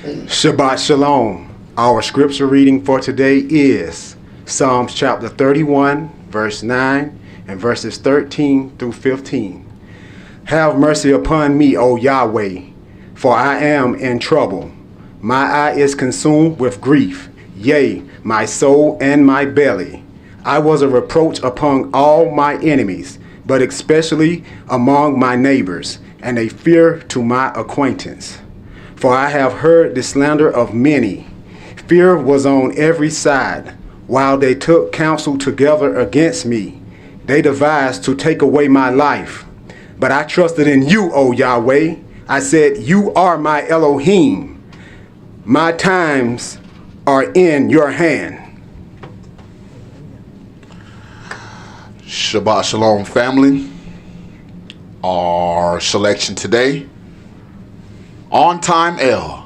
Shabbat Shalom. Our scripture reading for today is Psalms chapter 31, verse 9, and verses 13 through 15. Have mercy upon me, O Yahweh, for I am in trouble. My eye is consumed with grief, yea, my soul and my belly. I was a reproach upon all my enemies, but especially among my neighbors, and a fear to my acquaintance. For I have heard the slander of many. Fear was on every side, while they took counsel together against me. They devised to take away my life. But I trusted in you, O Yahweh. I said, you are my Elohim. My times are in your hand. Shabbat Shalom, family. Our selection today, On Time L.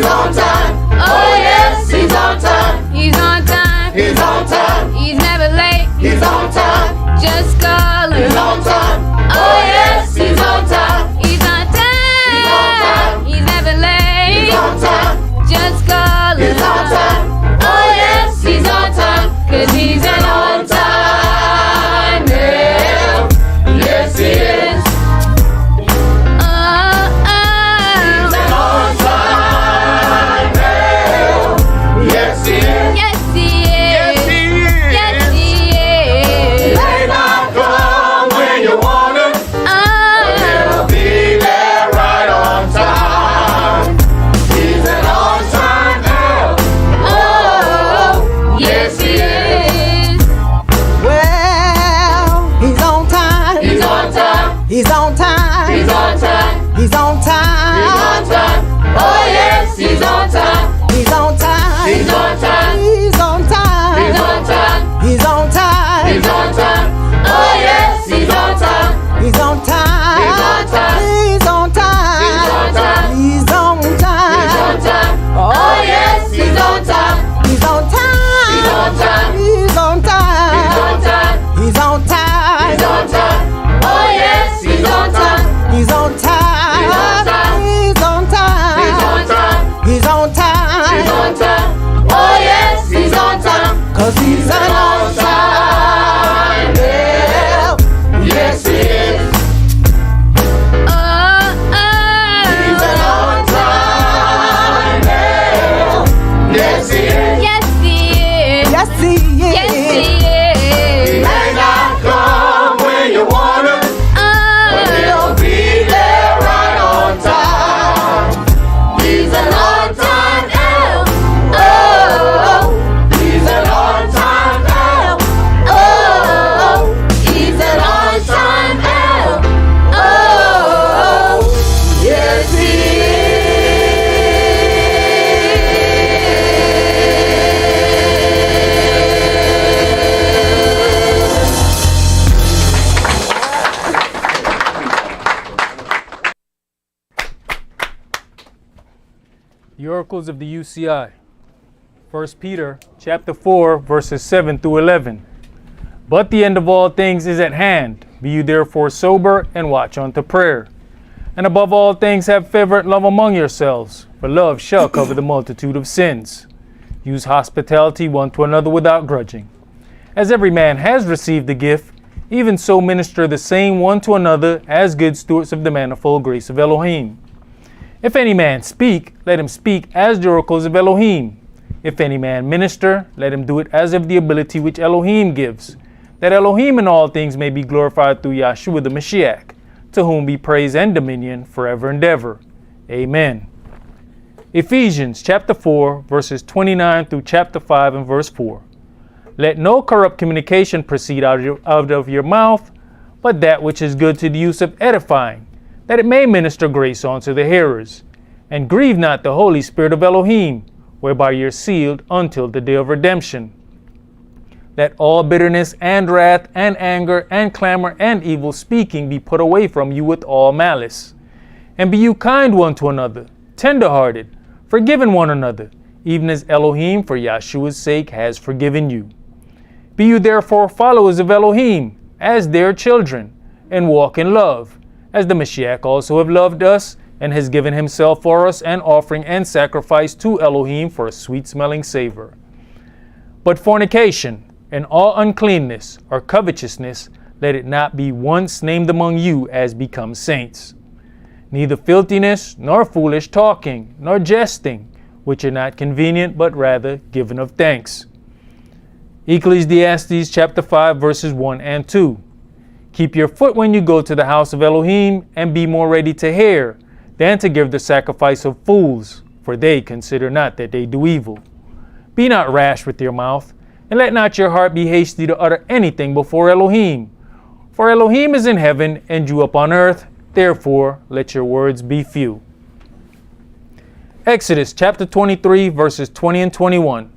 He's on time. Oh yes, he's on time. He's on time. He's on time. He's never late. He's on time. Just call him. He's on time. Oh yes, he's on time. He's on time. He's never late. He's on time. Just call him. He's on time. Oh yes, he's on time. 'Cause he's an on time man. Yes, he is. He's an on time man. Yes, he is. Yes, he is. Yes, he is. May not come when you want him, but he'll be there right on time. He's an on time man. Oh, Yes, he is. Well, he's on time. He's on time. He's on time. He's on time. He's on time. He's on time. Oh yes, he's on time. He's on time. He's on time. He's on time. He's on time. He's on time. He's on time. Oh yes, he's on time. He's on time. He's on time. He's on time. He's on time. He's on time. He's on time. Oh yes, he's on time. He's on time. He's on time. He's on time. He's on time. He's on time. He's on time. Oh yes, he's on time. He's on time. He's on time. He's on time. He's on time. He's on time. He's on time. Oh yes, he's on time. 'Cause he's an on time. Yeah. Yes, he is. He's an on time man. Yes, he is. yes, he is. Yes, he is. Yes, he He is. may not come when you want him, but he'll be there right on time. He's an on time man. Oh, he's an on time man. Oh, he's an on time man. Oh, yes he The oracles of the UCI. 1 Peter chapter 4, verses 7 through 11. But the end of all things is at hand. Be you therefore sober and watch unto prayer. And above all things have fervent love among yourselves, for love shall cover the multitude of sins. Use hospitality one to another without grudging. As every man has received the gift, even so minister the same one to another as good stewards of the manifold grace of Elohim. If any man speak, let him speak as the oracles of Elohim. If any man minister, let him do it as of the ability which Elohim gives, that Elohim in all things may be glorified through Yahshua the Mashiach, to whom be praise and dominion forever and ever. Amen. Ephesians chapter 4, verses 29 through chapter 5 and verse 4. Let no corrupt communication proceed out of your mouth, but that which is good to the use of edifying, that it may minister grace unto the hearers. And grieve not the Holy Spirit of Elohim, whereby you're sealed until the day of redemption. Let all bitterness and wrath and anger and clamor and evil speaking be put away from you with all malice. And be you kind one to another, tender-hearted, forgiving one another, even as Elohim for Yahshua's sake has forgiven you. Be you therefore followers of Elohim, as their children, and walk in love, as the Mashiach also have loved us, and has given himself for us an offering and sacrifice to Elohim for a sweet-smelling savor. But fornication, and all uncleanness, or covetousness, let it not be once named among you as becomes saints. Neither filthiness, nor foolish talking, nor jesting, which are not convenient, but rather given of thanks. Ecclesiastes chapter 5, verses 1 and 2. Keep your foot when you go to the house of Elohim, and be more ready to hear than to give the sacrifice of fools, for they consider not that they do evil. Be not rash with your mouth, and let not your heart be hasty to utter anything before Elohim. For Elohim is in heaven, and you upon earth, therefore let your words be few. Exodus chapter 23, verses 20 and 21.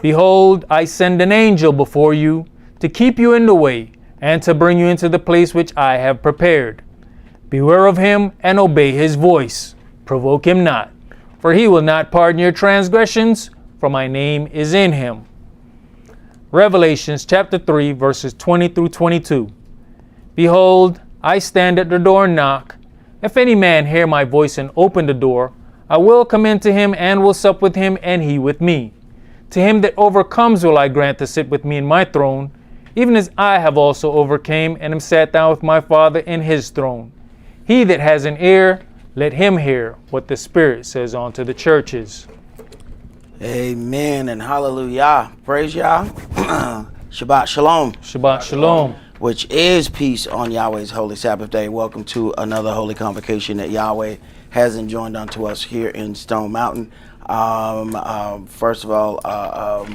Behold, I send an angel before you, to keep you in the way, and to bring you into the place which I have prepared. Beware of him, and obey his voice. Provoke him not, for For he will not pardon your transgressions, for my name is in him. Revelations chapter 3, verses 20 through 22. Behold, I stand at the door and knock. If any man hear my voice and open the door, I will come into him and will sup with him, and he with me. To him that overcomes will I grant to sit with me in my throne, even as I have also overcame and am sat down with my Father in his throne. He that has an ear, let him hear what the Spirit says unto the churches. Amen and hallelujah. Praise Yah. Shabbat Shalom. Shabbat Shalom. Which is peace on Yahweh's holy Sabbath day. Welcome to another holy convocation that Yahweh has enjoined unto us here in Stone Mountain. First of all,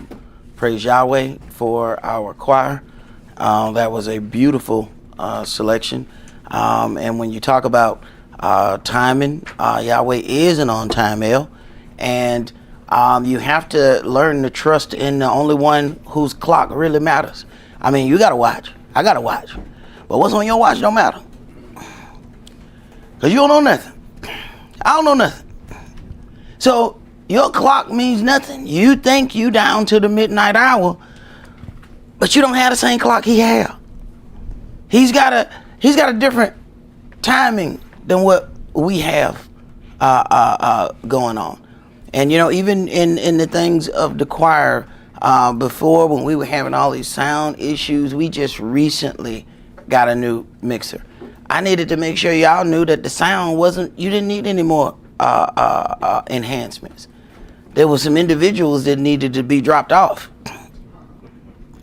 praise Yahweh for our choir. That was a beautiful selection. And when you talk about timing, Yahweh is an on-time El, and you have to learn to trust in the only one whose clock really matters. I mean, you gotta watch. I gotta watch. But what's on your watch don't matter. Because you don't know nothing. I don't know nothing. So your clock means nothing. You think you down to the midnight hour, but you don't have the same clock he have. He's got a different timing than what we have going on. And you know, even in the things of the choir, before when we were having all these sound issues, we just recently got a new mixer. I needed to make sure y'all knew that the sound you didn't need any more enhancements. There were some individuals that needed to be dropped off.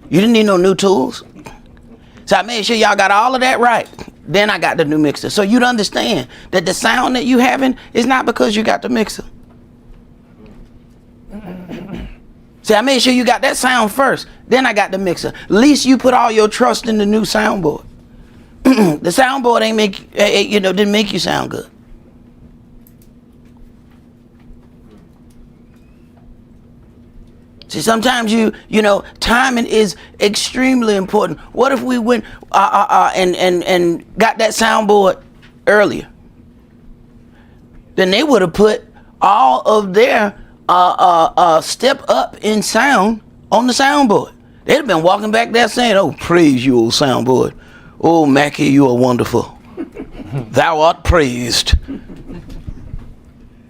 You didn't need no new tools. So I made sure y'all got all of that right. Then I got the new mixer. So you'd understand that the sound that you having is not because you got the mixer. See, I made sure you got that sound first. Then I got the mixer. At least you put all your trust in the new soundboard. The soundboard didn't make you sound good. See, sometimes you know, timing is extremely important. What if we went and got that soundboard earlier? Then they would have put all of their step up in sound on the soundboard. They'd have been walking back there saying, "Oh, praise you, old soundboard. Oh, Mackie, you are wonderful. Thou art praised."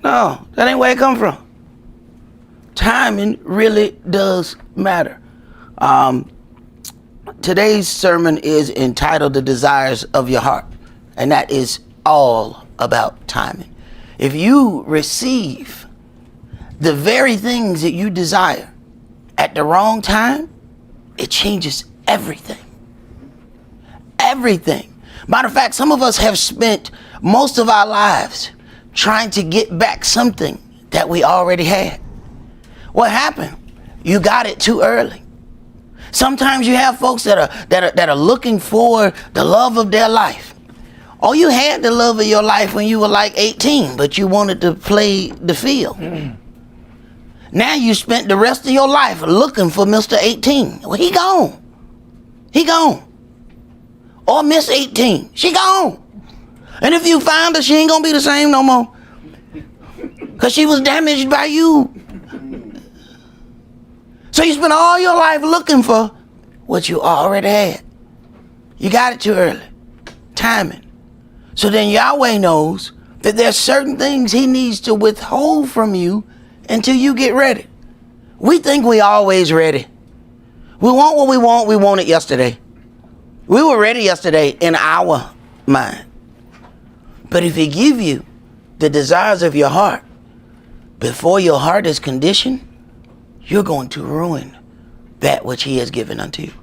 No, that ain't where it come from. Timing really does matter. Today's sermon is entitled "The Desires of Your Heart," and that is all about timing. If you receive the very things that you desire at the wrong time, it changes everything. Everything. Matter of fact, some of us have spent most of our lives trying to get back something that we already had. What happened? You got it too early. Sometimes you have folks that are looking for the love of their life. Oh, you had the love of your life when you were like 18, but you wanted to play the field. Now you spent the rest of your life looking for Mr. 18. Well, he gone. He gone. Or Miss 18. She gone. And if you find her, she ain't gonna be the same no more. Because she was damaged by you. So you spent all your life looking for what you already had. You got it too early. Timing. So then Yahweh knows that there's certain things he needs to withhold from you until you get ready. We think we always ready. We want what we want it yesterday. We were ready yesterday in our mind. But if he give you the desires of your heart before your heart is conditioned, you're going to ruin that which he has given unto you.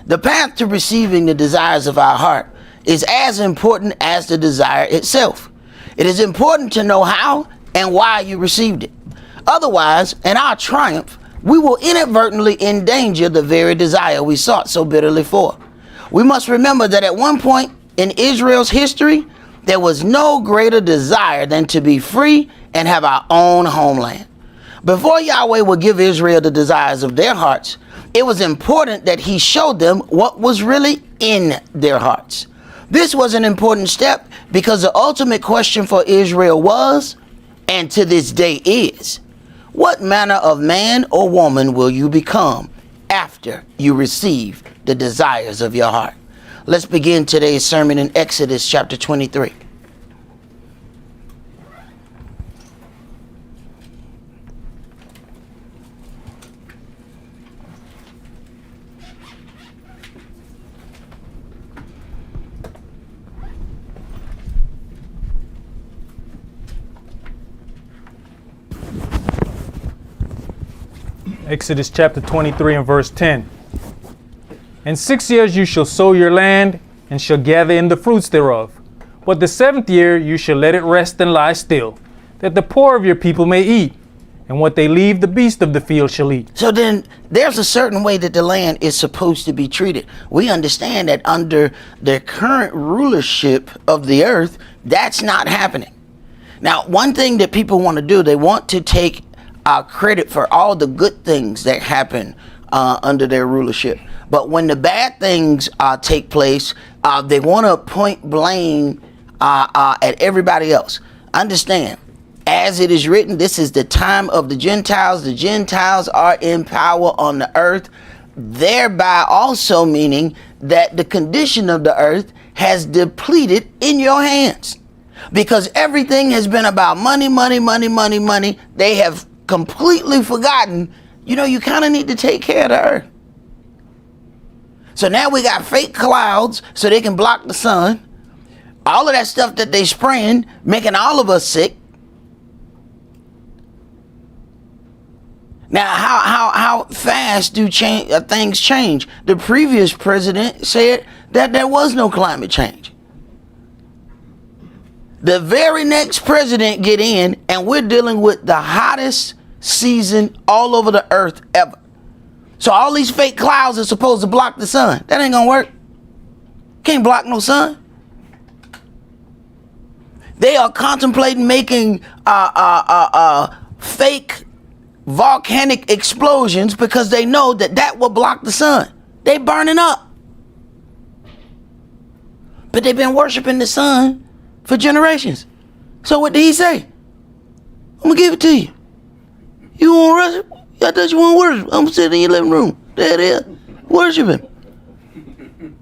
The path to receiving the desires of our heart is as important as the desire itself. It is important to know how and why you received it. Otherwise, in our triumph, we will inadvertently endanger the very desire we sought so bitterly for. We must remember that at one point in Israel's history, there was no greater desire than to be free and have our own homeland. Before Yahweh would give Israel the desires of their hearts, it was important that he showed them what was really in their hearts. This was an important step because the ultimate question for Israel was, and to this day is, what manner of man or woman will you become after you receive the desires of your heart? Let's begin today's sermon in Exodus chapter 23. Exodus chapter 23 and verse 10. In 6 years you shall sow your land, and shall gather in the fruits thereof. But the 7th year you shall let it rest and lie still, that the poor of your people may eat, and what they leave the beast of the field shall eat. So then there's a certain way that the land is supposed to be treated. We understand that under the current rulership of the earth, that's not happening. Now, one thing that people want to do, they want to take credit for all the good things that happen under their rulership. But when the bad things take place, they want to point blame at everybody else. Understand, as it is written, this is the time of the Gentiles. The Gentiles are in power on the earth, thereby also meaning that the condition of the earth has depleted in your hands. Because everything has been about money, money, money, money, money. They have completely forgotten, you kind of need to take care of the earth. So now we got fake clouds so they can block the sun. All of that stuff that they spraying, making all of us sick. Now, how fast do things change? The previous president said that there was no climate change. The very next president get in, and we're dealing with the hottest season all over the earth ever. So all these fake clouds are supposed to block the sun. That ain't gonna work. Can't block no sun. They are contemplating making fake volcanic explosions because they know that will block the sun. They burning up. But they've been worshiping the sun for generations. So what did he say? I'm gonna give it to you. You want to worship? I thought you want to worship. I'm sitting in your living room. There it is. Worship him.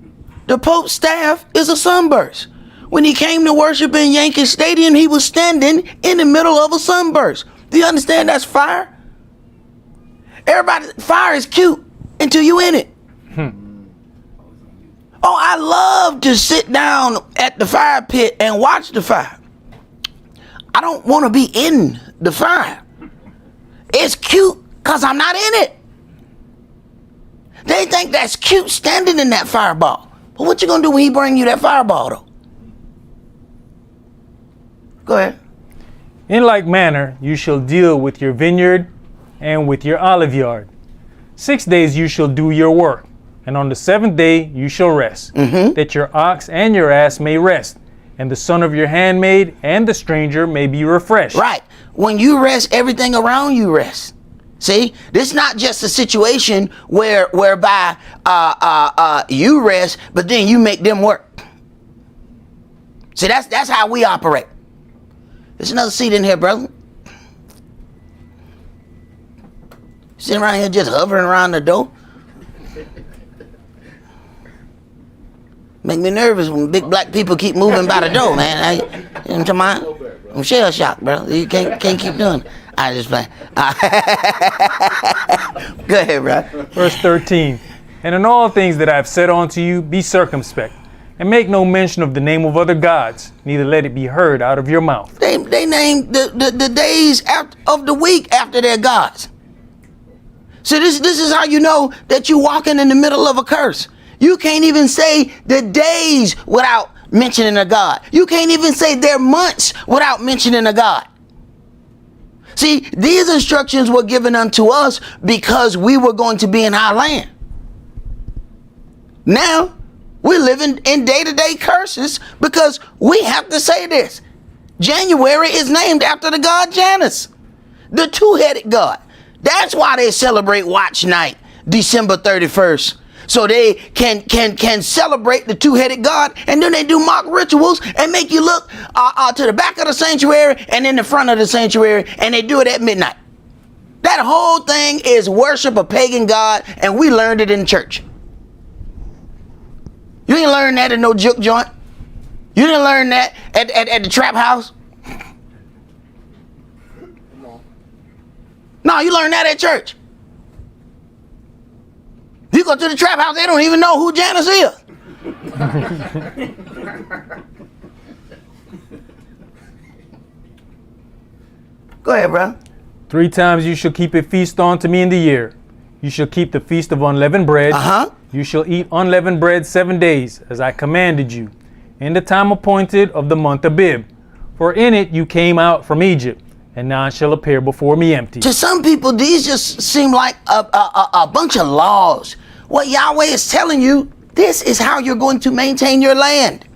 The Pope's staff is a sunburst. When he came to worship in Yankee Stadium, he was standing in the middle of a sunburst. Do you understand that's fire? Fire is cute until you in it. Oh, I love to sit down at the fire pit and watch the fire. I don't want to be in the fire. It's cute because I'm not in it. They think that's cute standing in that fireball. But what you going to do when he bring you that fireball, though? Go ahead. In like manner you shall deal with your vineyard and with your olive yard. 6 days you shall do your work, and on the 7th day you shall rest, that your ox and your ass may rest, and the son of your handmaid and the stranger may be refreshed. Right. When you rest, everything around you rests. See, this is not just a situation whereby you rest, but then you make them work. See, that's how we operate. There's another seat in here, brother. Sitting around here just hovering around the door. Make me nervous when big black people keep moving by the door, man. You know what I'm talking about? I'm shell shocked, bro. You can't keep doing it. I just play. Go ahead, bro. Verse 13. And in all things that I have said unto you, be circumspect, and make no mention of the name of other gods, neither let it be heard out of your mouth. They named the days of the week after their gods. So this is how you know that you're walking in the middle of a curse. You can't even say the days without mentioning a God. You can't even say their months without mentioning a God. See, these instructions were given unto us because we were going to be in our land. Now, we're living in day-to-day curses because we have to say this. January is named after the god Janus, the two-headed god. That's why they celebrate Watch Night, December 31st. So they can celebrate the two-headed God, and then they do mock rituals and make you look to the back of the sanctuary and in the front of the sanctuary, and they do it at midnight. That whole thing is worship a pagan God, and we learned it in church. You ain't learned that in no juke joint. You didn't learn that at the trap house. No, you learned that at church. You go to the trap house, they don't even know who Janice is. Go ahead, bro. 3 times you shall keep a feast unto me in the year. You shall keep the feast of unleavened bread. You shall eat unleavened bread 7 days, as I commanded you, in the time appointed of the month Abib. For in it you came out from Egypt, and none shall appear before me empty. To some people, these just seem like a bunch of laws. What Yahweh is telling you, this is how you're going to maintain your land.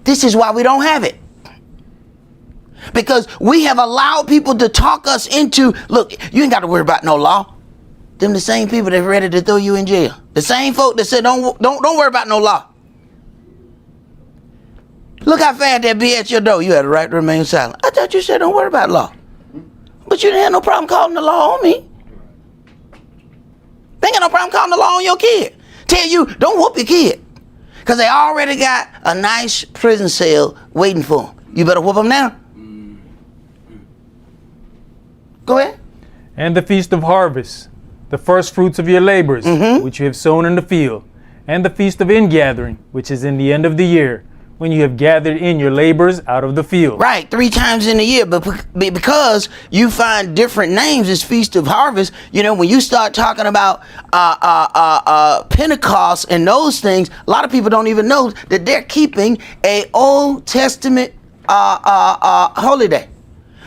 This is why we don't have it. Because we have allowed people to talk us into, look, you ain't got to worry about no law. Them the same people that ready to throw you in jail. The same folk that said don't worry about no law. Look how fast that be at your door. You had a right to remain silent. I thought you said don't worry about law. But you didn't have no problem calling the law on me. They ain't got no problem calling the law on your kid. Tell you, don't whoop your kid. Because they already got a nice prison cell waiting for them. You better whoop them now. Go ahead. And the feast of harvest, the first fruits of your labors, which you have sown in the field. And the feast of ingathering, which is in the end of the year, when you have gathered in your labors out of the field. Right, 3 times in a year, but because you find different names as Feast of Harvest, you know, when you start talking about Pentecost and those things, a lot of people don't even know that they're keeping a Old Testament holy day.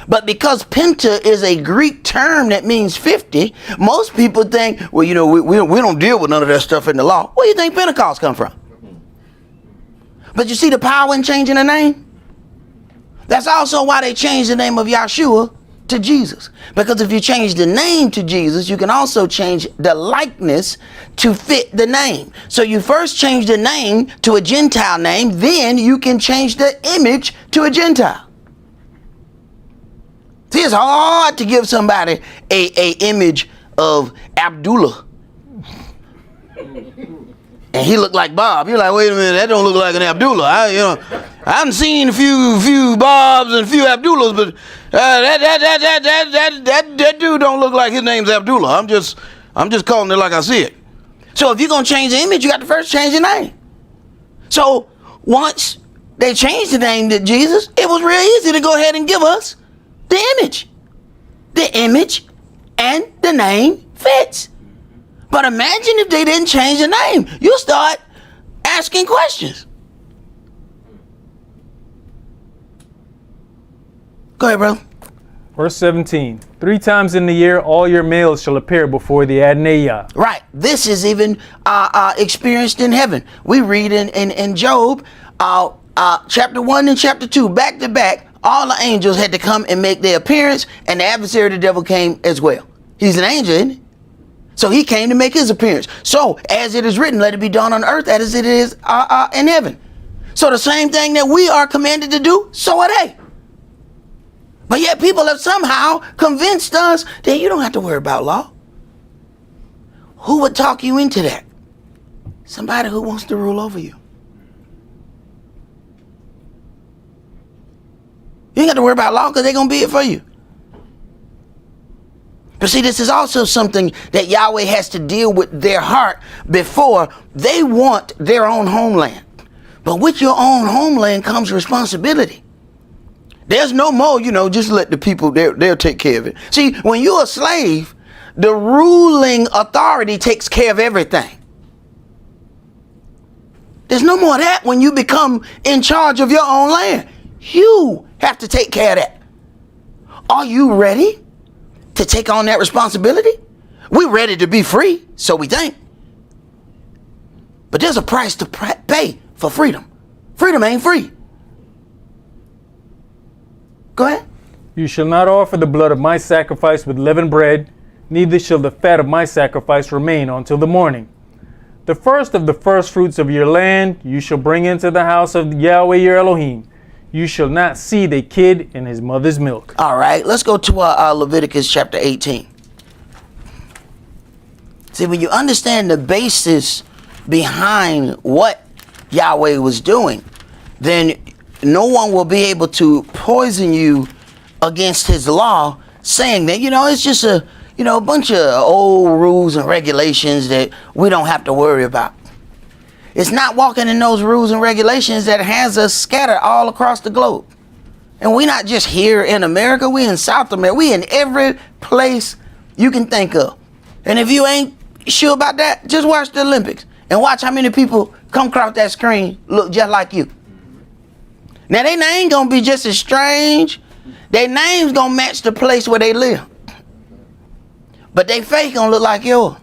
But because Penta is a Greek term that means 50, most people think, well, you know, we don't deal with none of that stuff in the law. Where do you think Pentecost come from? But you see the power in changing the name? That's also why they changed the name of Yahshua to Jesus. Because if you change the name to Jesus, you can also change the likeness to fit the name. So you first change the name to a Gentile name, then you can change the image to a Gentile. See, it's hard to give somebody a image of Abdullah. And he looked like Bob. You're like, wait a minute, that don't look like an Abdullah. I haven't seen a few Bobs and a few Abdullahs, but that dude don't look like his name's Abdullah. I'm just calling it like I see it. So if you're gonna change the image, you got to first change the name. So once they changed the name to Jesus, it was real easy to go ahead and give us the image. The image and the name fits. But imagine if they didn't change the name. You'll start asking questions. Go ahead, bro. Verse 17. 3 times in the year all your males shall appear before the Adonai. Right. This is even experienced in heaven. We read in Job chapter 1 and chapter 2, back to back, all the angels had to come and make their appearance, and the adversary of the devil came as well. He's an angel, isn't he? So he came to make his appearance. So as it is written, let it be done on earth as it is in heaven. So the same thing that we are commanded to do, so are they. But yet people have somehow convinced us that you don't have to worry about law. Who would talk you into that? Somebody who wants to rule over you. You ain't got to worry about law because they're going to be it for you. But see, this is also something that Yahweh has to deal with their heart before they want their own homeland. But with your own homeland comes responsibility. There's no more, just let the people, they'll take care of it. See, when you're a slave, the ruling authority takes care of everything. There's no more of that when you become in charge of your own land. You have to take care of that. Are you ready to take on that responsibility? We're ready to be free, so we think. But there's a price to pay for freedom. Freedom ain't free. Go ahead. You shall not offer the blood of my sacrifice with leavened bread, neither shall the fat of my sacrifice remain until the morning. The first of the first fruits of your land you shall bring into the house of Yahweh your Elohim. You shall not seethe a kid in his mother's milk. All right, let's go to Leviticus chapter 18. See, when you understand the basis behind what Yahweh was doing, then no one will be able to poison you against his law, saying that, it's just a bunch of old rules and regulations that we don't have to worry about. It's not walking in those rules and regulations that has us scattered all across the globe. And we're not just here in America, we in South America, we in every place you can think of. And if you ain't sure about that, just watch the Olympics and watch how many people come across that screen look just like you. Now their name gonna be just as strange. Their name's gonna match the place where they live. But they face gonna look like yours.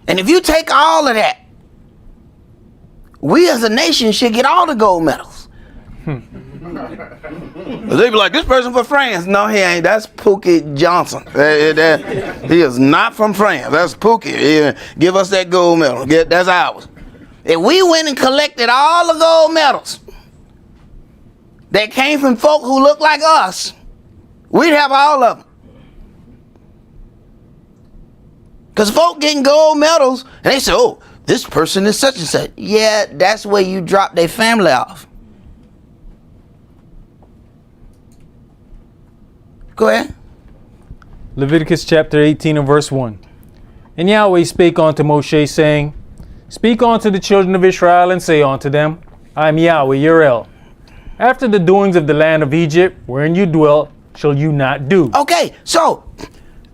And if you take all of that, we as a nation should get all the gold medals. They be like, this person from France. No, he ain't. That's Pookie Johnson. He is not from France. That's Pookie. Give us that gold medal. That's ours. If we went and collected all the gold medals that came from folk who look like us, we'd have all of them. Because folk getting gold medals, and they say, oh, this person is such and such. Yeah, that's where you drop their family off. Go ahead. Leviticus chapter 18 and verse 1. And Yahweh spake unto Moshe, saying, Speak unto the children of Israel, and say unto them, I am Yahweh your El. After the doings of the land of Egypt, wherein you dwell, shall you not do. Okay, so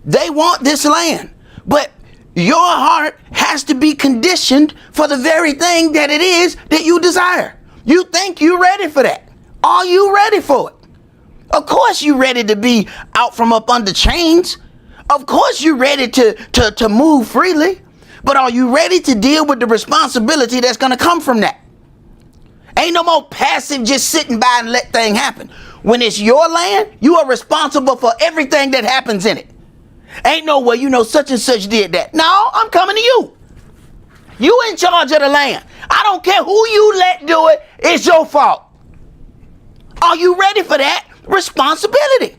they want this land, but your heart has to be conditioned for the very thing that it is that you desire. You think you're ready for that. Are you ready for it? Of course you're ready to be out from up under chains. Of course you're ready to move freely. But are you ready to deal with the responsibility that's going to come from that? Ain't no more passive just sitting by and let things happen. When it's your land, you are responsible for everything that happens in it. Ain't no way, such and such did that. No, I'm coming to you. You in charge of the land. I don't care who you let do it. It's your fault. Are you ready for that responsibility?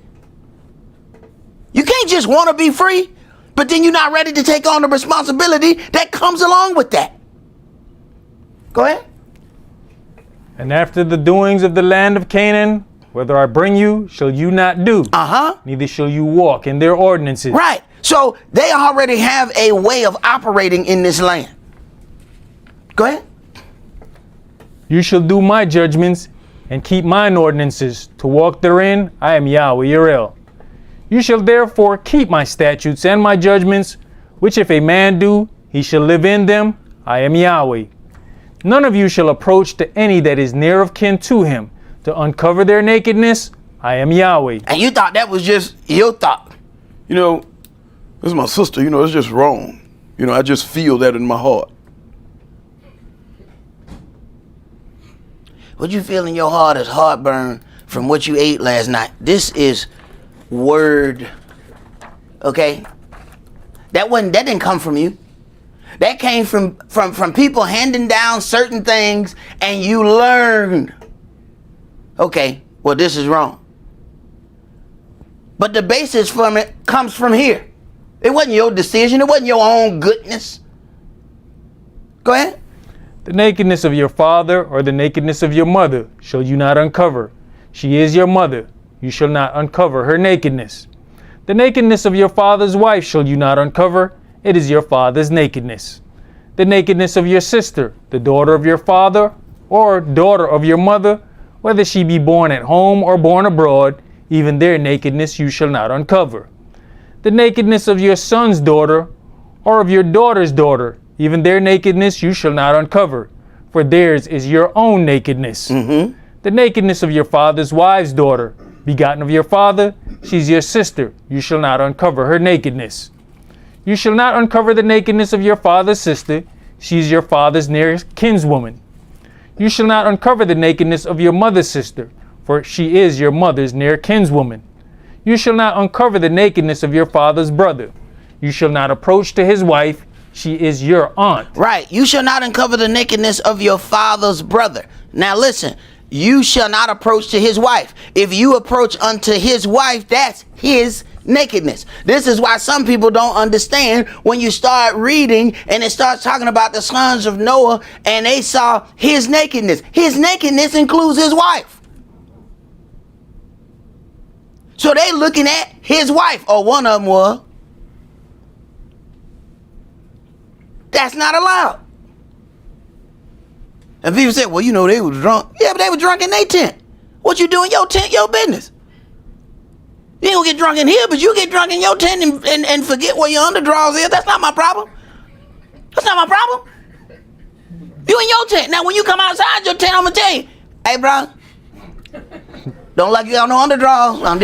You can't just want to be free, but then you're not ready to take on the responsibility that comes along with that. Go ahead. And after the doings of the land of Canaan, whether I bring you, shall you not do. Neither shall you walk in their ordinances. Right. So they already have a way of operating in this land. Go ahead. You shall do my judgments and keep mine ordinances. To walk therein, I am Yahweh your El. You shall therefore keep my statutes and my judgments, which if a man do, he shall live in them. I am Yahweh. None of you shall approach to any that is near of kin to him, to uncover their nakedness. I am Yahweh. And you thought that was just your thought. This is my sister, it's just wrong. I just feel that in my heart. What you feel in your heart is heartburn from what you ate last night. This is word. Okay? That didn't come from you. That came from people handing down certain things, and you learned, okay, well, this is wrong. But the basis from it comes from here. It wasn't your decision. It wasn't your own goodness. Go ahead. The nakedness of your father or the nakedness of your mother shall you not uncover. She is your mother. You shall not uncover her nakedness. The nakedness of your father's wife shall you not uncover. It is your father's nakedness. The nakedness of your sister, the daughter of your father or daughter of your mother, whether she be born at home or born abroad, even their nakedness you shall not uncover. The nakedness of your son's daughter or of your daughter's daughter, even their nakedness you shall not uncover, for theirs is your own nakedness. The nakedness of your father's wife's daughter, begotten of your father, she's your sister. You shall not uncover her nakedness. You shall not uncover the nakedness of your father's sister. She's your father's nearest kinswoman. You shall not uncover the nakedness of your mother's sister, for she is your mother's near kinswoman. You shall not uncover the nakedness of your father's brother. You shall not approach to his wife. She is your aunt. Right. You shall not uncover the nakedness of your father's brother. Now listen, you shall not approach to his wife. If you approach unto his wife, that's his nakedness. This is why some people don't understand when you start reading and it starts talking about the sons of Noah and they saw his nakedness. His nakedness includes his wife. So they looking at his wife, or one of them was. That's not allowed. And people say, well, you know, they were drunk. Yeah, but they were drunk in their tent. What you do in your tent, your business. You ain't gonna get drunk in here, but you get drunk in your tent and forget where your underdrawers is. That's not my problem. That's not my problem. You in your tent. Now, when you come outside your tent, I'm gonna tell you, hey, bro, don't like you got no underdrawers. I'm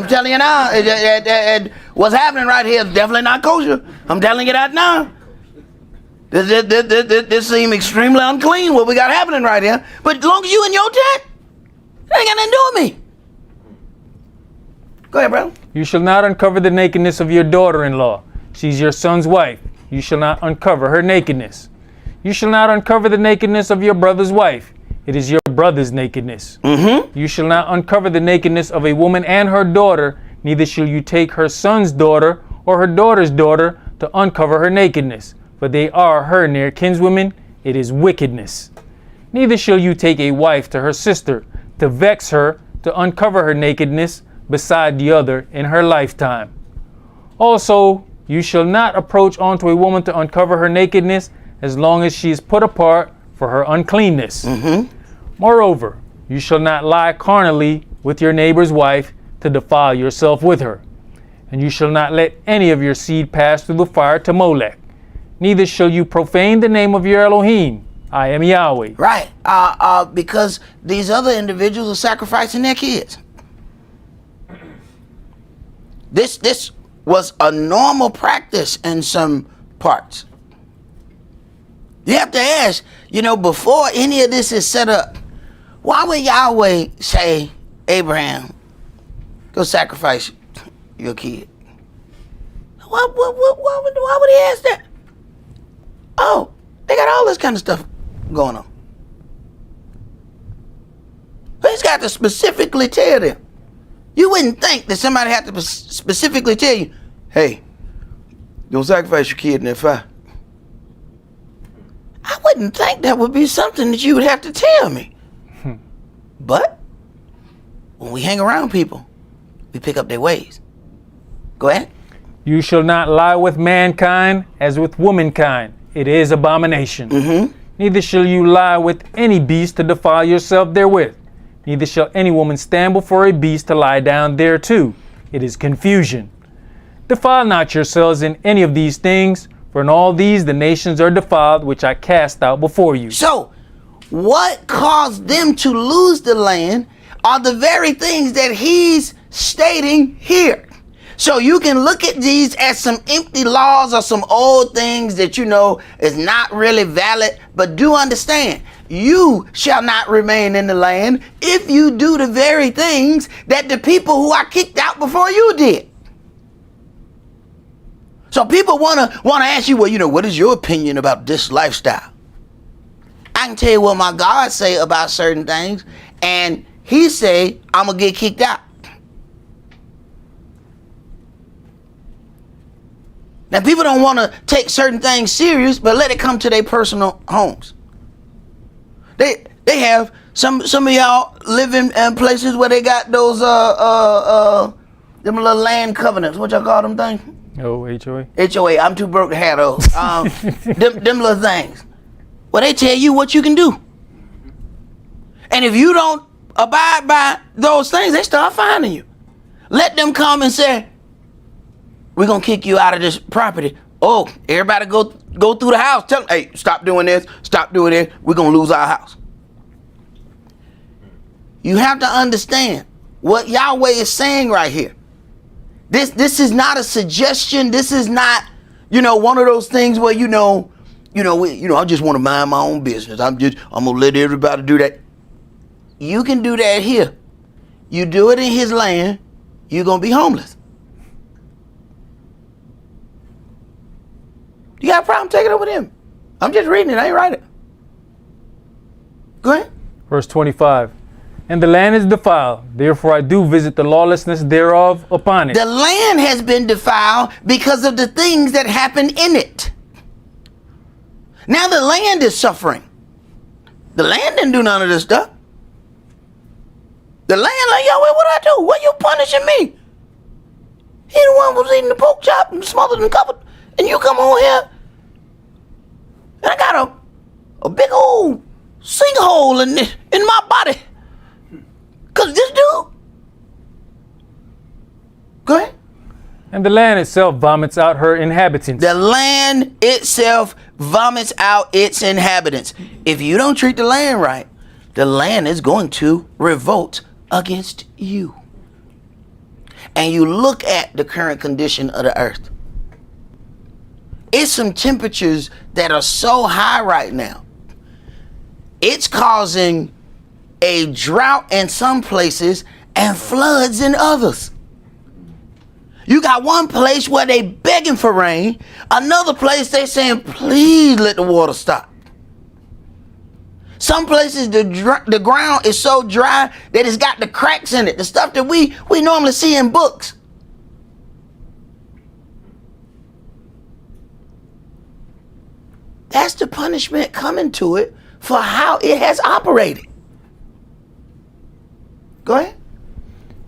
telling you now, what's happening right here is definitely not kosher. I'm telling you that now. This seems extremely unclean, what we got happening right here. But as long as you in your tent, it ain't got nothing to do with me. Go ahead, bro. You shall not uncover the nakedness of your daughter-in-law. She's your son's wife. You shall not uncover her nakedness. You shall not uncover the nakedness of your brother's wife. It is your brother's nakedness. You shall not uncover the nakedness of a woman and her daughter, neither shall you take her son's daughter or her daughter's daughter to uncover her nakedness, for they are her near kinswomen. It is wickedness. Neither shall you take a wife to her sister, to vex her, to uncover her nakedness, beside the other in her lifetime. Also, you shall not approach unto a woman to uncover her nakedness, as long as she is put apart for her uncleanness. Moreover, you shall not lie carnally with your neighbor's wife to defile yourself with her. And you shall not let any of your seed pass through the fire to Molech. Neither shall you profane the name of your Elohim. I am Yahweh. Right. Because these other individuals are sacrificing their kids. This was a normal practice in some parts. You have to ask, before any of this is set up, why would Yahweh say, Abraham, go sacrifice your kid? Why would he ask that? Oh, they got all this kind of stuff going on. But he's got to specifically tell them. You wouldn't think that somebody had to specifically tell you, hey, don't sacrifice your kid in that fire. I wouldn't think that would be something that you would have to tell me. But when we hang around people, we pick up their ways. Go ahead. You shall not lie with mankind as with womankind. It is abomination. Neither shall you lie with any beast to defile yourself therewith. Neither shall any woman stand before a beast to lie down thereto. It is confusion. Defile not yourselves in any of these things, for in all these the nations are defiled, which I cast out before you. So, what caused them to lose the land are the very things that he's stating here. So you can look at these as some empty laws or some old things that is not really valid, but do understand, you shall not remain in the land if you do the very things that the people who are kicked out before you did. So people want to ask you, well, what is your opinion about this lifestyle? I can tell you what my God say about certain things, and he say, I'm going to get kicked out. Now, people don't want to take certain things serious, but let it come to their personal homes. They have some of y'all live in places where they got those them little land covenants. What y'all call them things? Oh, HOA. HOA. I'm too broke to have those. them little things. Well, they tell you what you can do, and if you don't abide by those things, they start finding you. Let them come and say, we're going to kick you out of this property. Oh, everybody go through the house. Tell them, hey, stop doing this. Stop doing this. We're going to lose our house. You have to understand what Yahweh is saying right here. This is not a suggestion. This is not, one of those things where, I just want to mind my own business. I'm going to let everybody do that. You can do that here. You do it in his land, you're going to be homeless. You got a problem? Take it over to him. I'm just reading it. I ain't write it. Go ahead. Verse 25. And the land is defiled, therefore I do visit the lawlessness thereof upon it. The land has been defiled because of the things that happen in it. Now the land is suffering. The land didn't do none of this stuff. The land like, yo, what I do? Why you punishing me? He the one was eating the pork chop and smothered and covered. And you come on here and I got a big old sinkhole in my body. Cause this dude. Go ahead. And the land itself vomits out her inhabitants. The land itself vomits out its inhabitants. If you don't treat the land right, the land is going to revolt against you. And you look at the current condition of the earth. It's some temperatures that are so high right now. It's causing a drought in some places and floods in others. You got one place where they begging for rain, another place they saying, please let the water stop. Some places the ground is so dry that it's got the cracks in it, the stuff that we normally see in books. That's the punishment coming to it for how it has operated. Go ahead.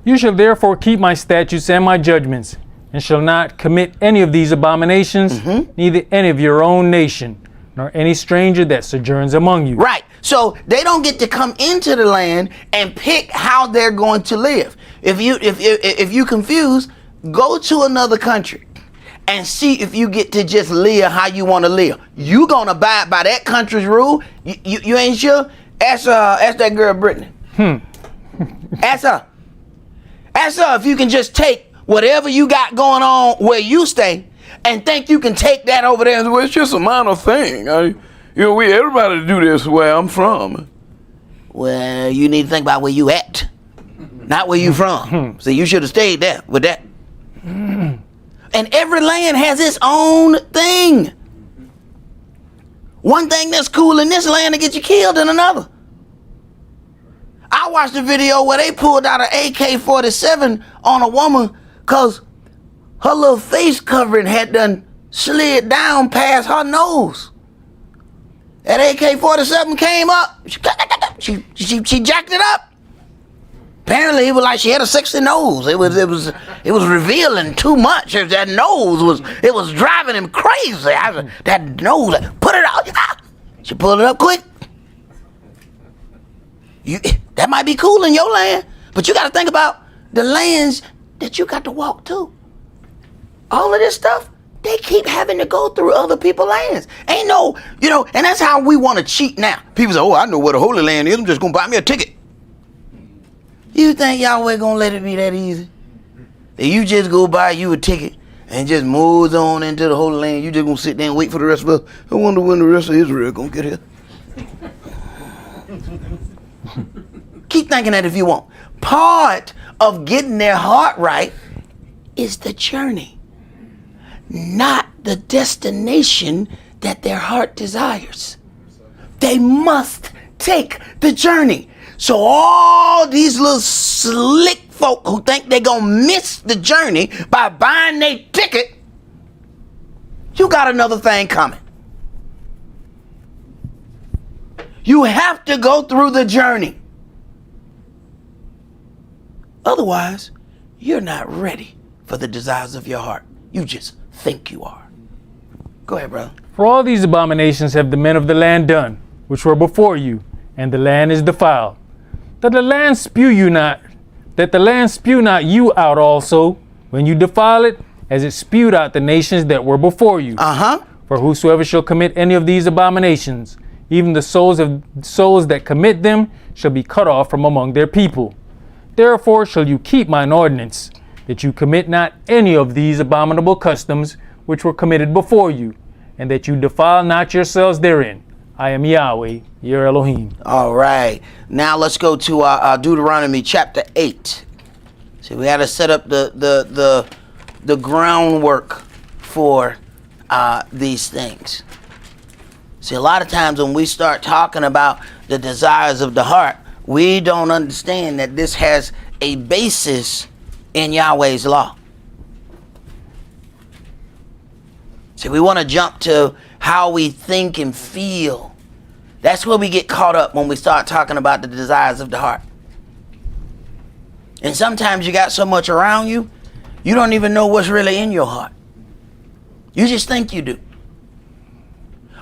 You shall therefore keep my statutes and my judgments, and shall not commit any of these abominations, neither any of your own nation, nor any stranger that sojourns among you. Right. So they don't get to come into the land and pick how they're going to live. If you confused, go to another country and see if you get to just live how you want to live. You gonna abide by that country's rule? You ain't sure? Ask that girl Brittany. Ask her. Ask her if you can just take whatever you got going on where you stay and think you can take that over there. Well, it's just a minor thing. Everybody do this where I'm from. Well, you need to think about where you at, not where you from. So you should have stayed there with that. And every land has its own thing. One thing that's cool in this land to get you killed in another. I watched a video where they pulled out an AK-47 on a woman because her little face covering had done slid down past her nose. That AK-47 came up. She jacked it up. Apparently, it was like she had a sexy nose. It was revealing too much. That nose was driving him crazy. That nose, put it out. She pulled it up quick. That might be cool in your land, but you got to think about the lands that you got to walk to. All of this stuff, they keep having to go through other people's lands. Ain't no, and that's how we want to cheat now. People say, oh, I know where the Holy Land is. I'm just going to buy me a ticket. You think Yahweh going to let it be that easy? That you just go buy you a ticket and just move on into the Holy Land. You just going to sit there and wait for the rest of us. I wonder when the rest of Israel going to get here. Keep thinking that if you want. Part of getting their heart right is the journey, not the destination that their heart desires. They must take the journey. So all these little slick folk who think they're going to miss the journey by buying their ticket, you got another thing coming. You have to go through the journey. Otherwise, you're not ready for the desires of your heart. You just think you are. Go ahead, brother. For all these abominations have the men of the land done, which were before you, and the land is defiled. That the land spew not you out also, when you defile it, as it spewed out the nations that were before you. For whosoever shall commit any of these abominations, even the souls that commit them shall be cut off from among their people. Therefore shall you keep mine ordinance, that you commit not any of these abominable customs which were committed before you, and that you defile not yourselves therein. I am Yahweh, your Elohim. All right. Now let's go to Deuteronomy chapter 8. See, we had to set up the groundwork for these things. See, a lot of times when we start talking about the desires of the heart, we don't understand that this has a basis in Yahweh's law. See, we want to jump to how we think and feel. That's where we get caught up when we start talking about the desires of the heart. And sometimes you got so much around you, you don't even know what's really in your heart. You just think you do.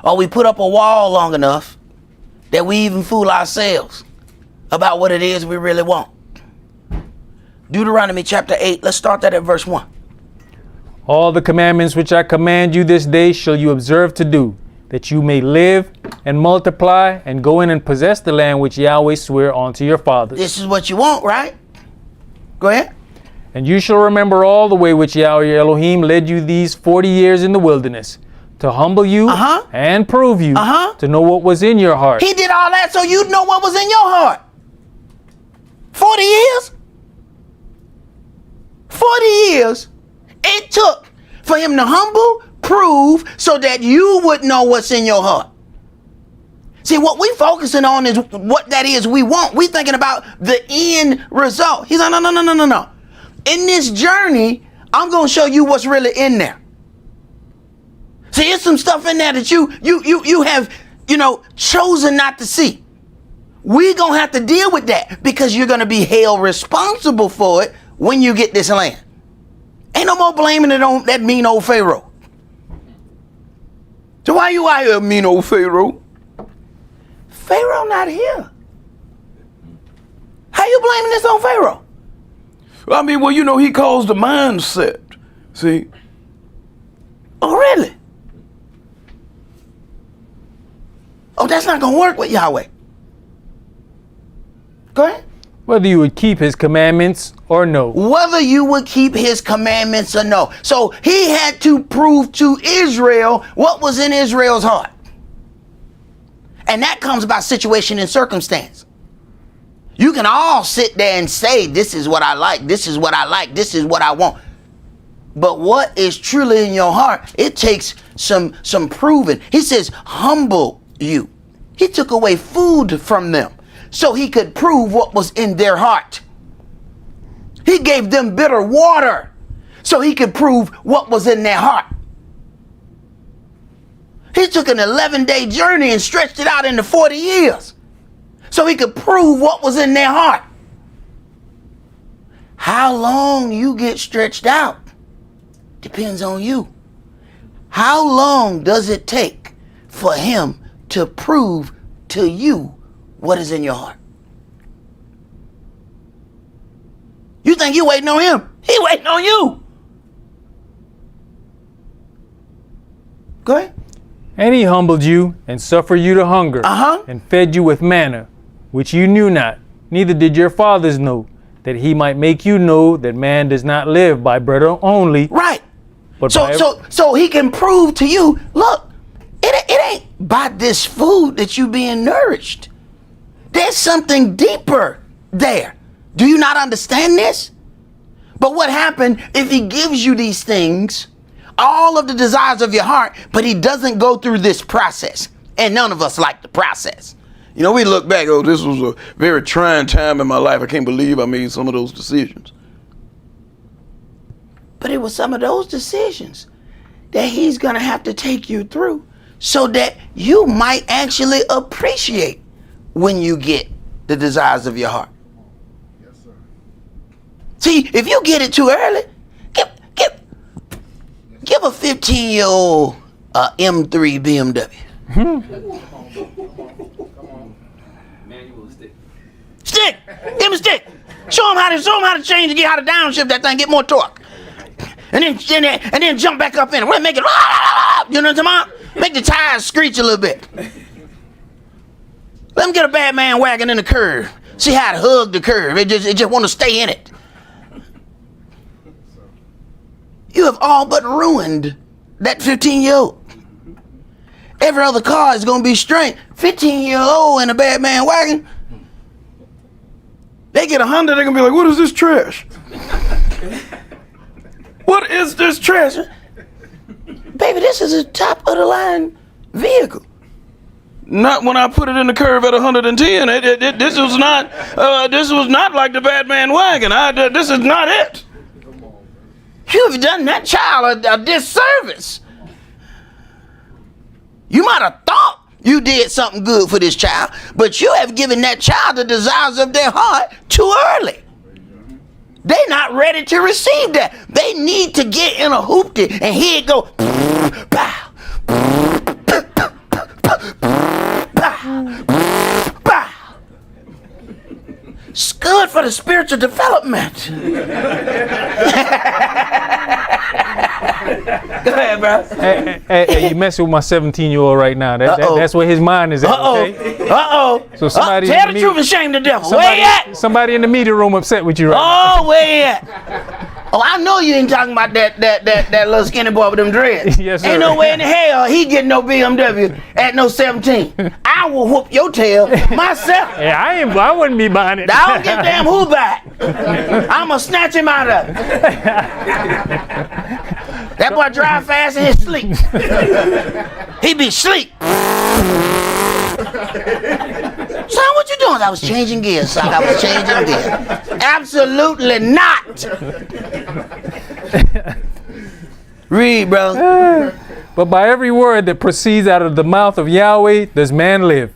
Or we put up a wall long enough that we even fool ourselves about what it is we really want. Deuteronomy chapter 8, let's start that at verse 1. All the commandments which I command you this day shall you observe to do, that you may live and multiply and go in and possess the land which Yahweh sware unto your fathers. This is what you want, right? Go ahead. And you shall remember all the way which Yahweh your Elohim led you these 40 years in the wilderness, to humble you and prove you, to know what was in your heart. He did all that so you'd know what was in your heart. 40 years? 40 years it took for him to humble, prove, so that you would know what's in your heart. See, what we focusing on is what that is we want. We thinking about the end result. He's like, no. In this journey, I'm going to show you what's really in there. See, there's some stuff in there that you have, chosen not to see. We're going to have to deal with that because you're going to be held responsible for it when you get this land. Ain't no more blaming it on that mean old Pharaoh. So why you out here, mean old Pharaoh? Pharaoh not here. How you blaming this on Pharaoh? I mean, well, he caused the mindset. See? Oh, really? Oh, that's not going to work with Yahweh. Go ahead. Whether you would keep his commandments or no. Whether you would keep his commandments or no. So he had to prove to Israel what was in Israel's heart. And that comes by situation and circumstance. You can all sit there and say, this is what I like, this is what I like, this is what I want. But what is truly in your heart, it takes some proving. He says, humble you. He took away food from them so he could prove what was in their heart. He gave them bitter water so he could prove what was in their heart. He took an 11-day journey and stretched it out into 40 years so he could prove what was in their heart. How long you get stretched out depends on you. How long does it take for him to prove to you what is in your heart? You think you waiting on him? He waiting on you. Go ahead. And he humbled you and suffered you to hunger and fed you with manna, which you knew not, neither did your fathers know, that he might make you know that man does not live by bread only. Right. But so he can prove to you, look, it ain't by this food that you being nourished. There's something deeper there. Do you not understand this? But what happened if he gives you these things, all of the desires of your heart, but he doesn't go through this process? And none of us like the process. We look back, this was a very trying time in my life. I can't believe I made some of those decisions. But it was some of those decisions that he's going to have to take you through so that you might actually appreciate when you get the desires of your heart. Yes, sir. See, if you get it too early, give a 15-year-old M3 BMW. Stick! Give him a stick! Show him how to change and get how to downshift that thing, get more torque. And then jump back up in it. We'll make it, you know what I'm talking about? Make the tires screech a little bit. Let him get a bad man wagon in the curve. See how to hug the curve. It just want to stay in it. You have all but ruined that 15-year-old. Every other car is going to be straight. 15-year-old in a bad man wagon. They get 100, they're going to be like, what is this trash? What is this trash? Baby, this is a top of the line vehicle. Not when I put it in the curve at 110. This was not. This was not like the Batman wagon. This is not it. You've done that child a disservice. You might have thought you did something good for this child, but you have given that child the desires of their heart too early. They're not ready to receive that. They need to get in a hoopty and here it go. Pow, pow. It's good for the spiritual development. Go ahead, bro. Hey, you messing with my 17-year-old right now. That's where his mind is at. Okay? So somebody tell the truth and shame the devil. Where you at? Somebody in the media room upset with you right now. Oh, where you at? Oh, I know you ain't talking about that little skinny boy with them dreads. Yes, sir. Ain't no way in the hell he getting no BMW at no 17. I will whoop your tail myself. Yeah, I wouldn't be buying it. I don't give a damn who back. I'ma snatch him out of it. That boy drive fast in his sleep. He be sleep. Son, what you doing? I was changing gears, son. I was changing gears. Absolutely not. Read, bro. But by every word that proceeds out of the mouth of Yahweh does man live.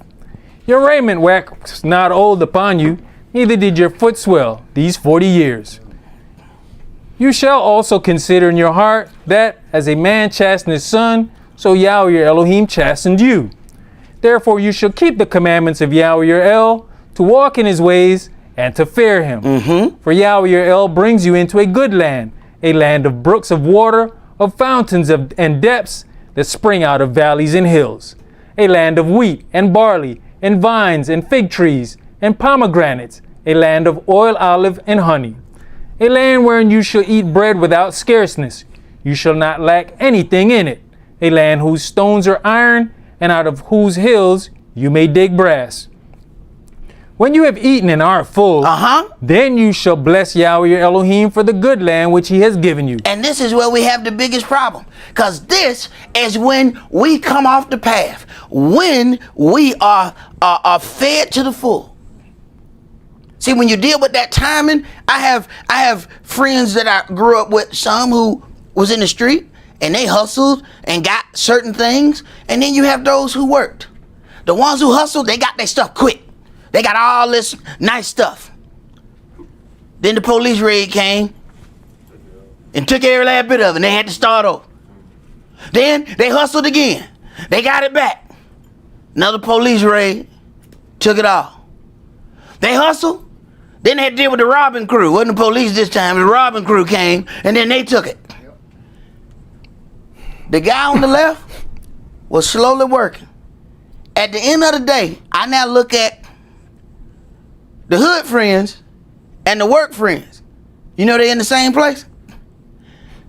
Your raiment waxed not old upon you, neither did your foot swell these 40 years. You shall also consider in your heart that, as a man chastened his son, so Yahweh your Elohim chastened you. Therefore you shall keep the commandments of Yahweh your El, to walk in his ways, and to fear him. For Yahweh your El brings you into a good land, a land of brooks of water, of fountains and depths that spring out of valleys and hills, a land of wheat and barley, and vines and fig trees, and pomegranates, a land of oil, olive, and honey. A land wherein you shall eat bread without scarceness. You shall not lack anything in it. A land whose stones are iron, and out of whose hills you may dig brass. When you have eaten and are full, then you shall bless Yahweh your Elohim for the good land which he has given you. And this is where we have the biggest problem. Because this is when we come off the path. When we are fed to the full. See, when you deal with that timing, I have friends that I grew up with, some who was in the street and they hustled and got certain things, and then you have those who worked. The ones who hustled, they got their stuff quick. They got all this nice stuff. Then the police raid came and took every last bit of it, and they had to start over. Then they hustled again. They got it back. Another police raid took it all. They hustled. Then they had to deal with the robbing crew. Wasn't the police this time. The robbing crew came, and then they took it. The guy on the left was slowly working. At the end of the day, I now look at the hood friends and the work friends. You know they're in the same place?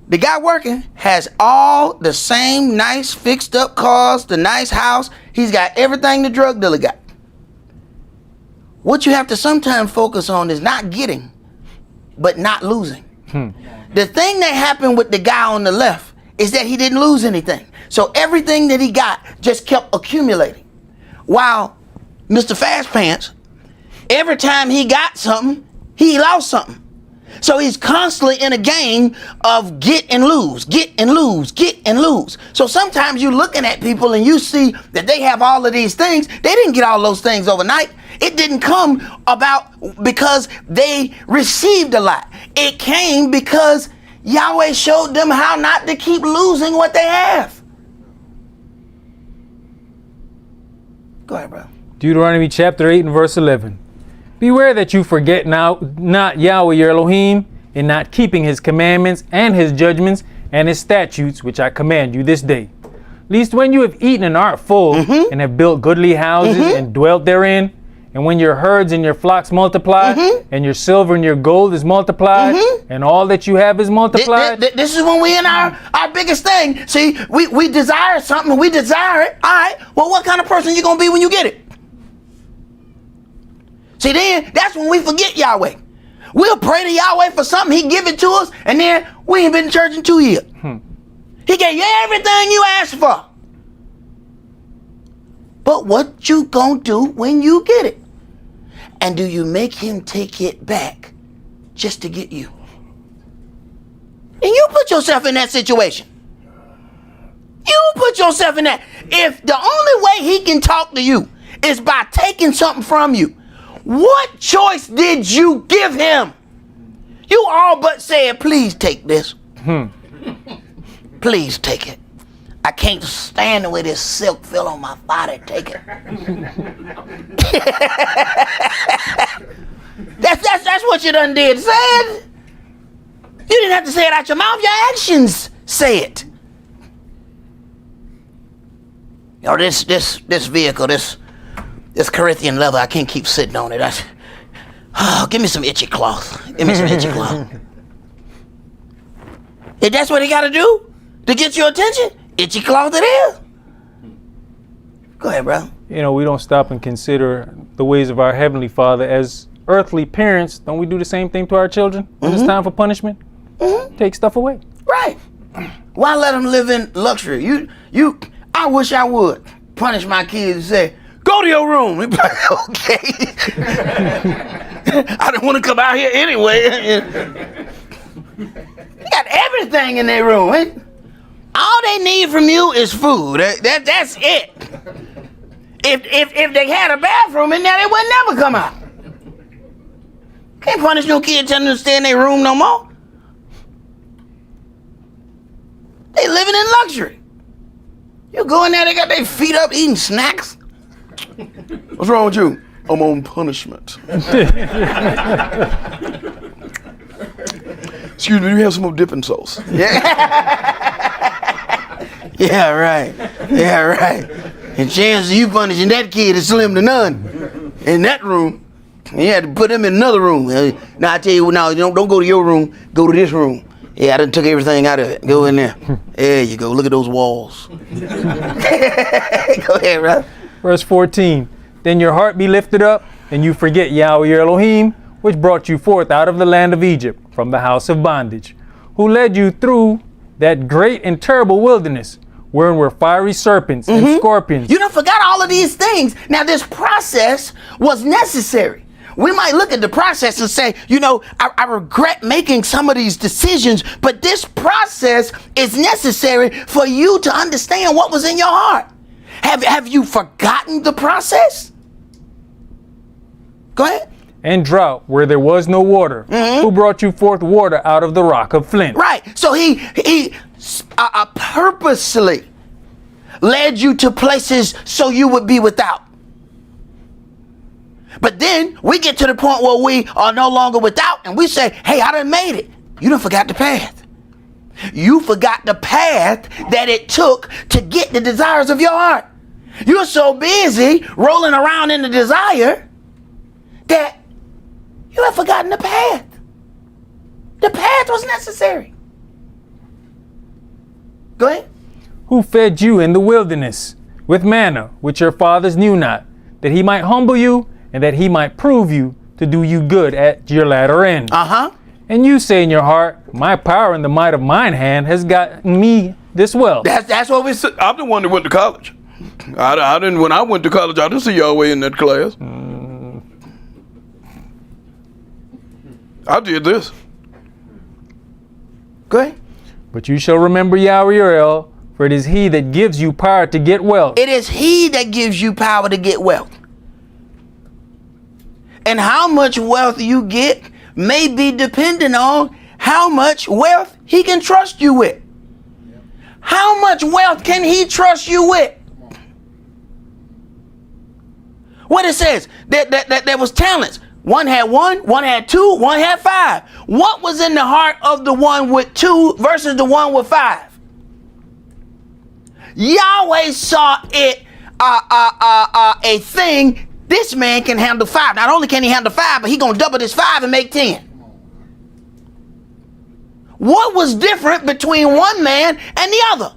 The guy working has all the same nice fixed up cars, the nice house. He's got everything the drug dealer got. What you have to sometimes focus on is not getting, but not losing. The thing that happened with the guy on the left is that he didn't lose anything. So everything that he got just kept accumulating. While Mr. Fast Pants, every time he got something, he lost something. So he's constantly in a game of get and lose, get and lose, get and lose. So sometimes you're looking at people and you see that they have all of these things. They didn't get all those things overnight. It didn't come about because they received a lot. It came because Yahweh showed them how not to keep losing what they have. Go ahead, bro. Deuteronomy chapter 8 and verse 11. Beware that you forget not Yahweh your Elohim in not keeping his commandments and his judgments and his statutes, which I command you this day. Lest when you have eaten and are full, and have built goodly houses and dwelt therein, and when your herds and your flocks multiply, and your silver and your gold is multiplied, and all that you have is multiplied. This is when we in our biggest thing. See, we desire something, we desire it. All right, well, what kind of person you going to be when you get it? See, then that's when we forget Yahweh. We'll pray to Yahweh for something, he give it to us, and then we ain't been in church in 2 years. He gave you everything you asked for. But what you gonna do when you get it? And do you make him take it back just to get you? And you put yourself in that situation. You put yourself in that. If the only way he can talk to you is by taking something from you, what choice did you give him? You all but said, please take this. Please take it. I can't stand the way this silk fell on my body. Take it. That's what you done did. Say it. You didn't have to say it out your mouth. Your actions say it. You know, this vehicle, this Corinthian leather, I can't keep sitting on it. Give me some itchy cloth. Give me some itchy cloth. If that's what he got to do to get your attention, itchy cloth it is. Go ahead, bro. You know, we don't stop and consider the ways of our Heavenly Father. As earthly parents, don't we do the same thing to our children when it's time for punishment? Take stuff away. Right. Why let them live in luxury? I wish I would punish my kids and say, go to your room. They'd be like, okay. I didn't want to come out here anyway. They got everything in their room. All they need from you is food. That's it. If they had a bathroom in there, they would never come out. Can't punish no kid telling them to stay in their room no more. They living in luxury. You go in there, they got their feet up eating snacks. What's wrong with you? I'm on punishment. Excuse me, do you have some more dipping sauce? Yeah, right. Yeah, right. And chances of you punishing that kid is slim to none. In that room, you had to put him in another room. Now I tell you, now don't go to your room. Go to this room. Yeah, I done took everything out of it. Go in there. There you go. Look at those walls. Go ahead, bro. Verse 14. Then your heart be lifted up, and you forget Yahweh your Elohim, which brought you forth out of the land of Egypt, from the house of bondage, who led you through that great and terrible wilderness, wherein were fiery serpents and scorpions. You done forgot all of these things. Now this process was necessary. We might look at the process and say, you know, I regret making some of these decisions, but this process is necessary for you to understand what was in your heart. Have you forgotten the process? Go ahead. And drought where there was no water, who brought you forth water out of the rock of flint. Right. So he purposely led you to places so you would be without. But then we get to the point where we are no longer without and we say, hey, I done made it. You done forgot the path. You forgot the path that it took to get the desires of your heart. You're so busy rolling around in the desire that you have forgotten the path. The path was necessary. Go ahead. Who fed you in the wilderness with manna, which your fathers knew not, that he might humble you and that he might prove you to do you good at your latter end. And you say in your heart, my power and the might of mine hand has gotten me this wealth. That's what we said. I'm the one that went to college. I didn't. When I went to college, I didn't see Yahweh in that class. I did this. Go ahead. But you shall remember Yahweh your El, for it is he that gives you power to get wealth. It is he that gives you power to get wealth. And how much wealth you get may be dependent on how much wealth he can trust you with. How much wealth can he trust you with? What it says, there was talents. One had two, one had five. What was in the heart of the one with two versus the one with five? Yahweh saw it a thing. This man can handle five. Not only can he handle five, but he's going to double this five and make 10. What was different between one man and the other?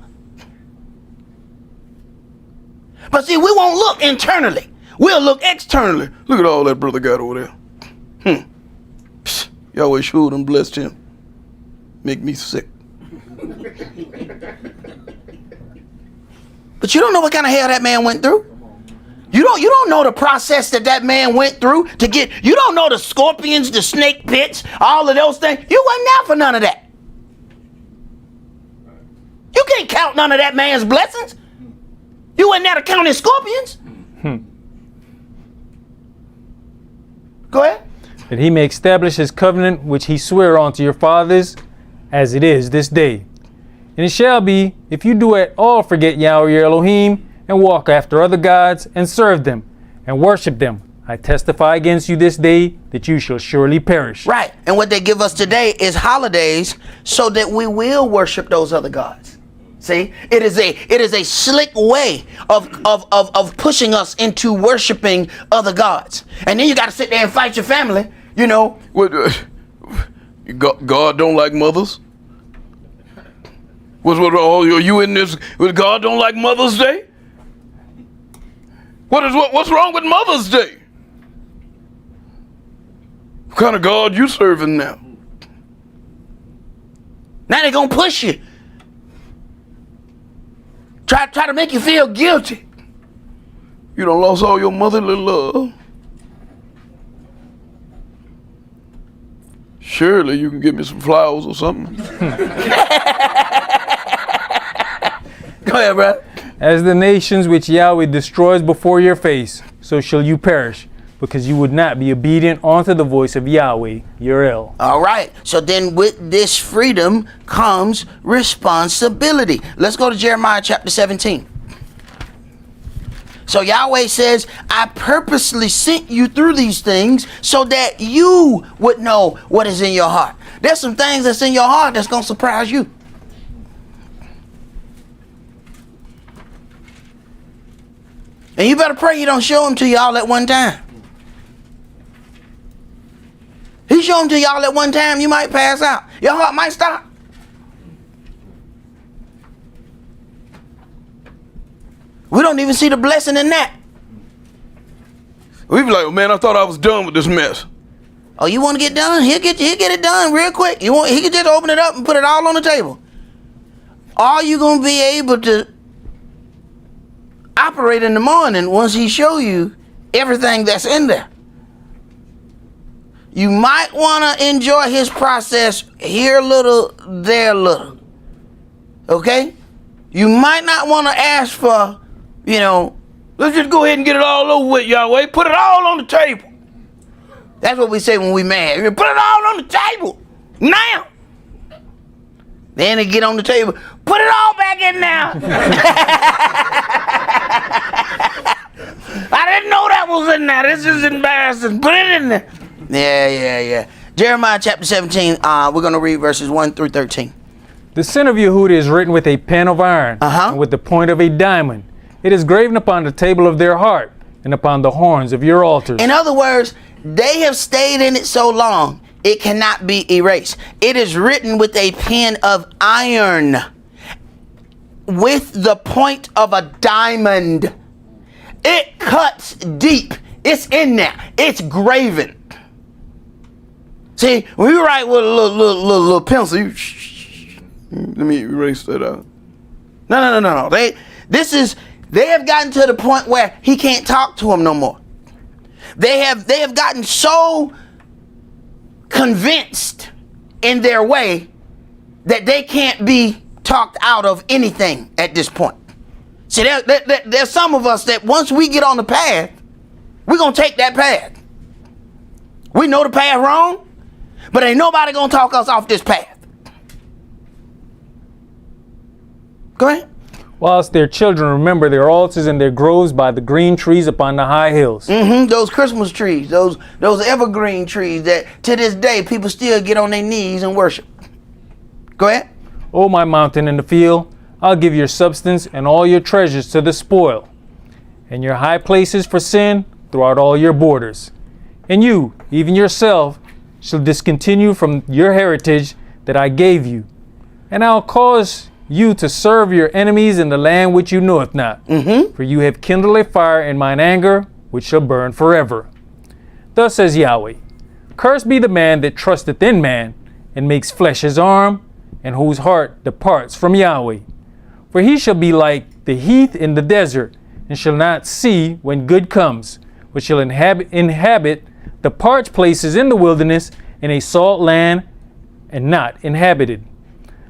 But see, we won't look internally. We'll look externally. Look at all that brother got over there. Yahweh showed and blessed him. Make me sick. But you don't know what kind of hell that man went through. You don't know the process that man went through to get. You don't know the scorpions, the snake pits, all of those things. You wasn't there for none of that. You can't count none of that man's blessings. You wasn't there to count his scorpions. Go ahead. That he may establish his covenant which he sware unto your fathers, as it is this day. And it shall be, if you do at all forget Yahweh your Elohim, and walk after other gods, and serve them, and worship them, I testify against you this day that you shall surely perish. Right. And what they give us today is holidays so that we will worship those other gods. See, it is a slick way of pushing us into worshiping other gods. And then you got to sit there and fight your family, you know. What, God don't like mothers? Are you in this? God don't like Mother's Day? What's wrong with Mother's Day? What kind of God you serving now? Now they're gonna push you. Try to make you feel guilty. You done lost all your motherly love. Surely you can give me some flowers or something. Go ahead, brother. As the nations which Yahweh destroys before your face, so shall you perish, because you would not be obedient unto the voice of Yahweh, your El. All right. So then with this freedom comes responsibility. Let's go to Jeremiah chapter 17. So Yahweh says, I purposely sent you through these things so that you would know what is in your heart. There's some things that's in your heart that's going to surprise you. And you better pray he don't show them to y'all at one time. He show them to y'all at one time, you might pass out. Your heart might stop. We don't even see the blessing in that. We be like, oh, man, I thought I was done with this mess. Oh, you want to get done? He'll get it done real quick. He can just open it up and put it all on the table. Are you going to be able to operate in the morning once he show you everything that's in there? You might want to enjoy his process here a little, there a little. Okay? You might not want to ask for, let's just go ahead and get it all over with, Yahweh. Put it all on the table. That's what we say when we mad. Put it all on the table now. Then they get on the table. Put it all back in now. I didn't know that was in there. This is embarrassing. Put it in there. Yeah. Jeremiah chapter 17. We're going to read verses 1 through 13. The sin of Yehuda is written with a pen of iron, and with the point of a diamond. It is graven upon the table of their heart, and upon the horns of your altars. In other words, they have stayed in it so long, it cannot be erased. It is written with a pen of iron, with the point of a diamond. It cuts deep. It's in there. It's graven. See, when you write with a little pencil, let me erase that out. No. They have gotten to the point where he can't talk to him no more. They have gotten so convinced in their way that they can't be talked out of anything at this point. See, there's some of us that once we get on the path, we're going to take that path. We know the path wrong, but ain't nobody going to talk us off this path. Go ahead. Whilst their children remember their altars and their groves by the green trees upon the high hills. Those Christmas trees, those evergreen trees that to this day people still get on their knees and worship. Go ahead. O my mountain in the field, I'll give your substance and all your treasures to the spoil, and your high places for sin throughout all your borders. And you, even yourself, shall discontinue from your heritage that I gave you, and I'll cause you to serve your enemies in the land which you knoweth not. For you have kindled a fire in mine anger, which shall burn forever. Thus says Yahweh, cursed be the man that trusteth in man, and makes flesh his arm, and whose heart departs from Yahweh. For he shall be like the heath in the desert, and shall not see when good comes, but shall inhabit the parched places in the wilderness, in a salt land, and not inhabited.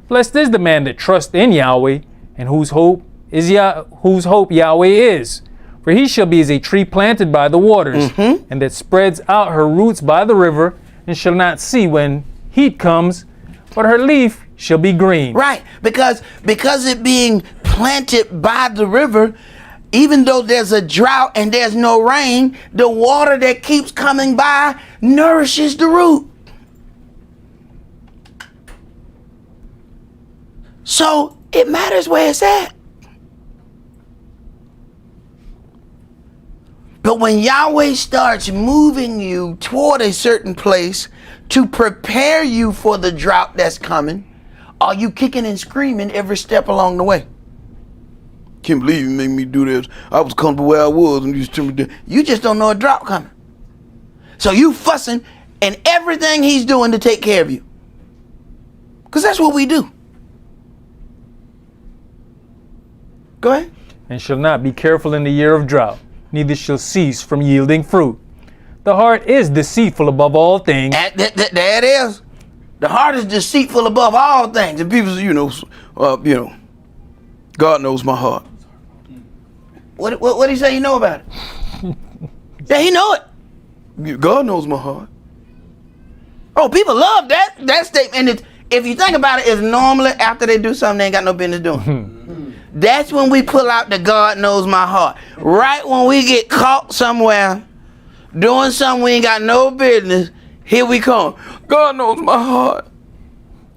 Blessed is the man that trusts in Yahweh, and whose hope Yahweh is. For he shall be as a tree planted by the waters, and that spreads out her roots by the river, and shall not see when heat comes, but her leaf shall be green. Right, because it being planted by the river, even though there's a drought and there's no rain, the water that keeps coming by nourishes the root. So it matters where it's at. But when Yahweh starts moving you toward a certain place to prepare you for the drought that's coming, are you kicking and screaming every step along the way? Can't believe you made me do this. I was comfortable where I was and you just told me to. You just don't know a drought coming. So you fussing and everything he's doing to take care of you. Because that's what we do. Go ahead. And shall not be careful in the year of drought, neither shall cease from yielding fruit. The heart is deceitful above all things. There it is. The heart is deceitful above all things. And people say, God knows my heart. What did he say you know about it? Yeah, he know it. God knows my heart. Oh, people love that statement. And if you think about it, it's normally after they do something they ain't got no business doing. That's when we pull out the God knows my heart. Right when we get caught somewhere doing something we ain't got no business, here we come. God knows my heart.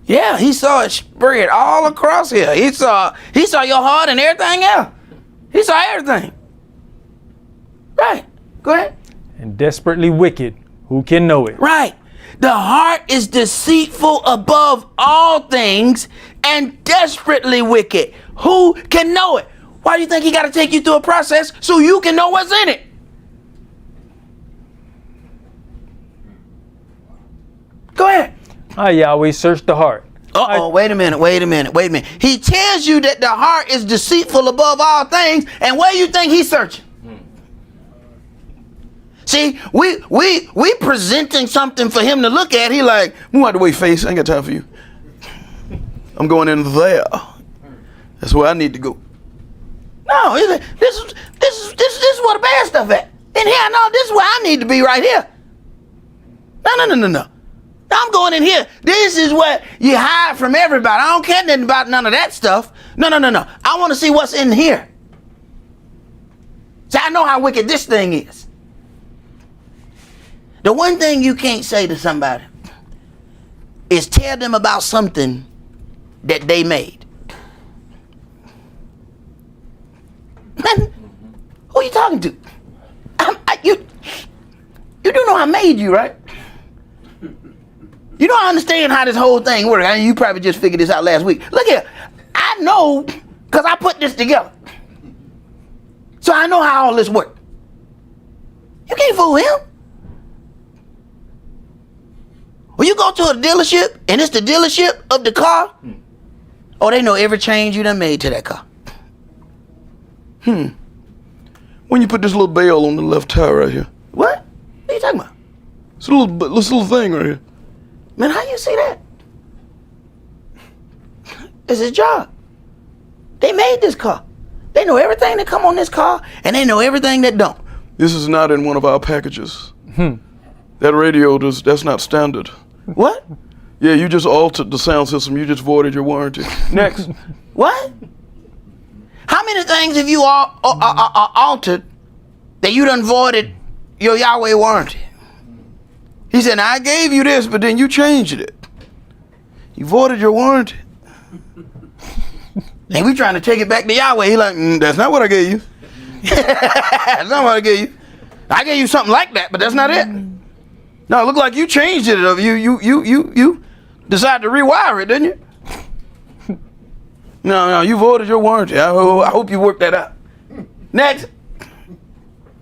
Yeah, he saw it spread all across here. He saw your heart and everything else. He saw everything. Right. Go ahead. And desperately wicked, who can know it? Right. The heart is deceitful above all things and desperately wicked. Who can know it? Why do you think he got to take you through a process so you can know what's in it? Go ahead. Yahweh searched the heart. Wait a minute. He tells you that the heart is deceitful above all things, and where you think he's searching? See, we presenting something for him to look at. He like, move out the way, face. I ain't got time for you. I'm going in there. That's where I need to go. No, this is where the bad stuff at. In here, no, this is where I need to be right here. No. I'm going in here. This is where you hide from everybody. I don't care nothing about none of that stuff. No. I want to see what's in here. See, I know how wicked this thing is. The one thing you can't say to somebody is tell them about something that they made. Man, who are you talking to? You do know I made you, right? You don't understand how this whole thing works. I mean, you probably just figured this out last week. Look here. I know because I put this together. So I know how all this works. You can't fool him. When you go to a dealership and it's the dealership of the car, oh, they know every change you done made to that car. When you put this little bell on the left tire right here. What? What are you talking about? It's this little thing right here. Man, how you see that? It's his job. They made this car. They know everything that come on this car, and they know everything that don't. This is not in one of our packages. That radio, that's not standard. What? Yeah, you just altered the sound system. You just voided your warranty. Next. What? How many things have you altered that you done voided your Yahweh warranty? He said, I gave you this, but then you changed it. You voided your warranty. And we trying to take it back to Yahweh. He like, that's not what I gave you. That's not what I gave you. I gave you something like that, but that's not it. No, it looked like you changed it. You decided to rewire it, didn't you? No, you voided your warranty. I hope you worked that out. Next.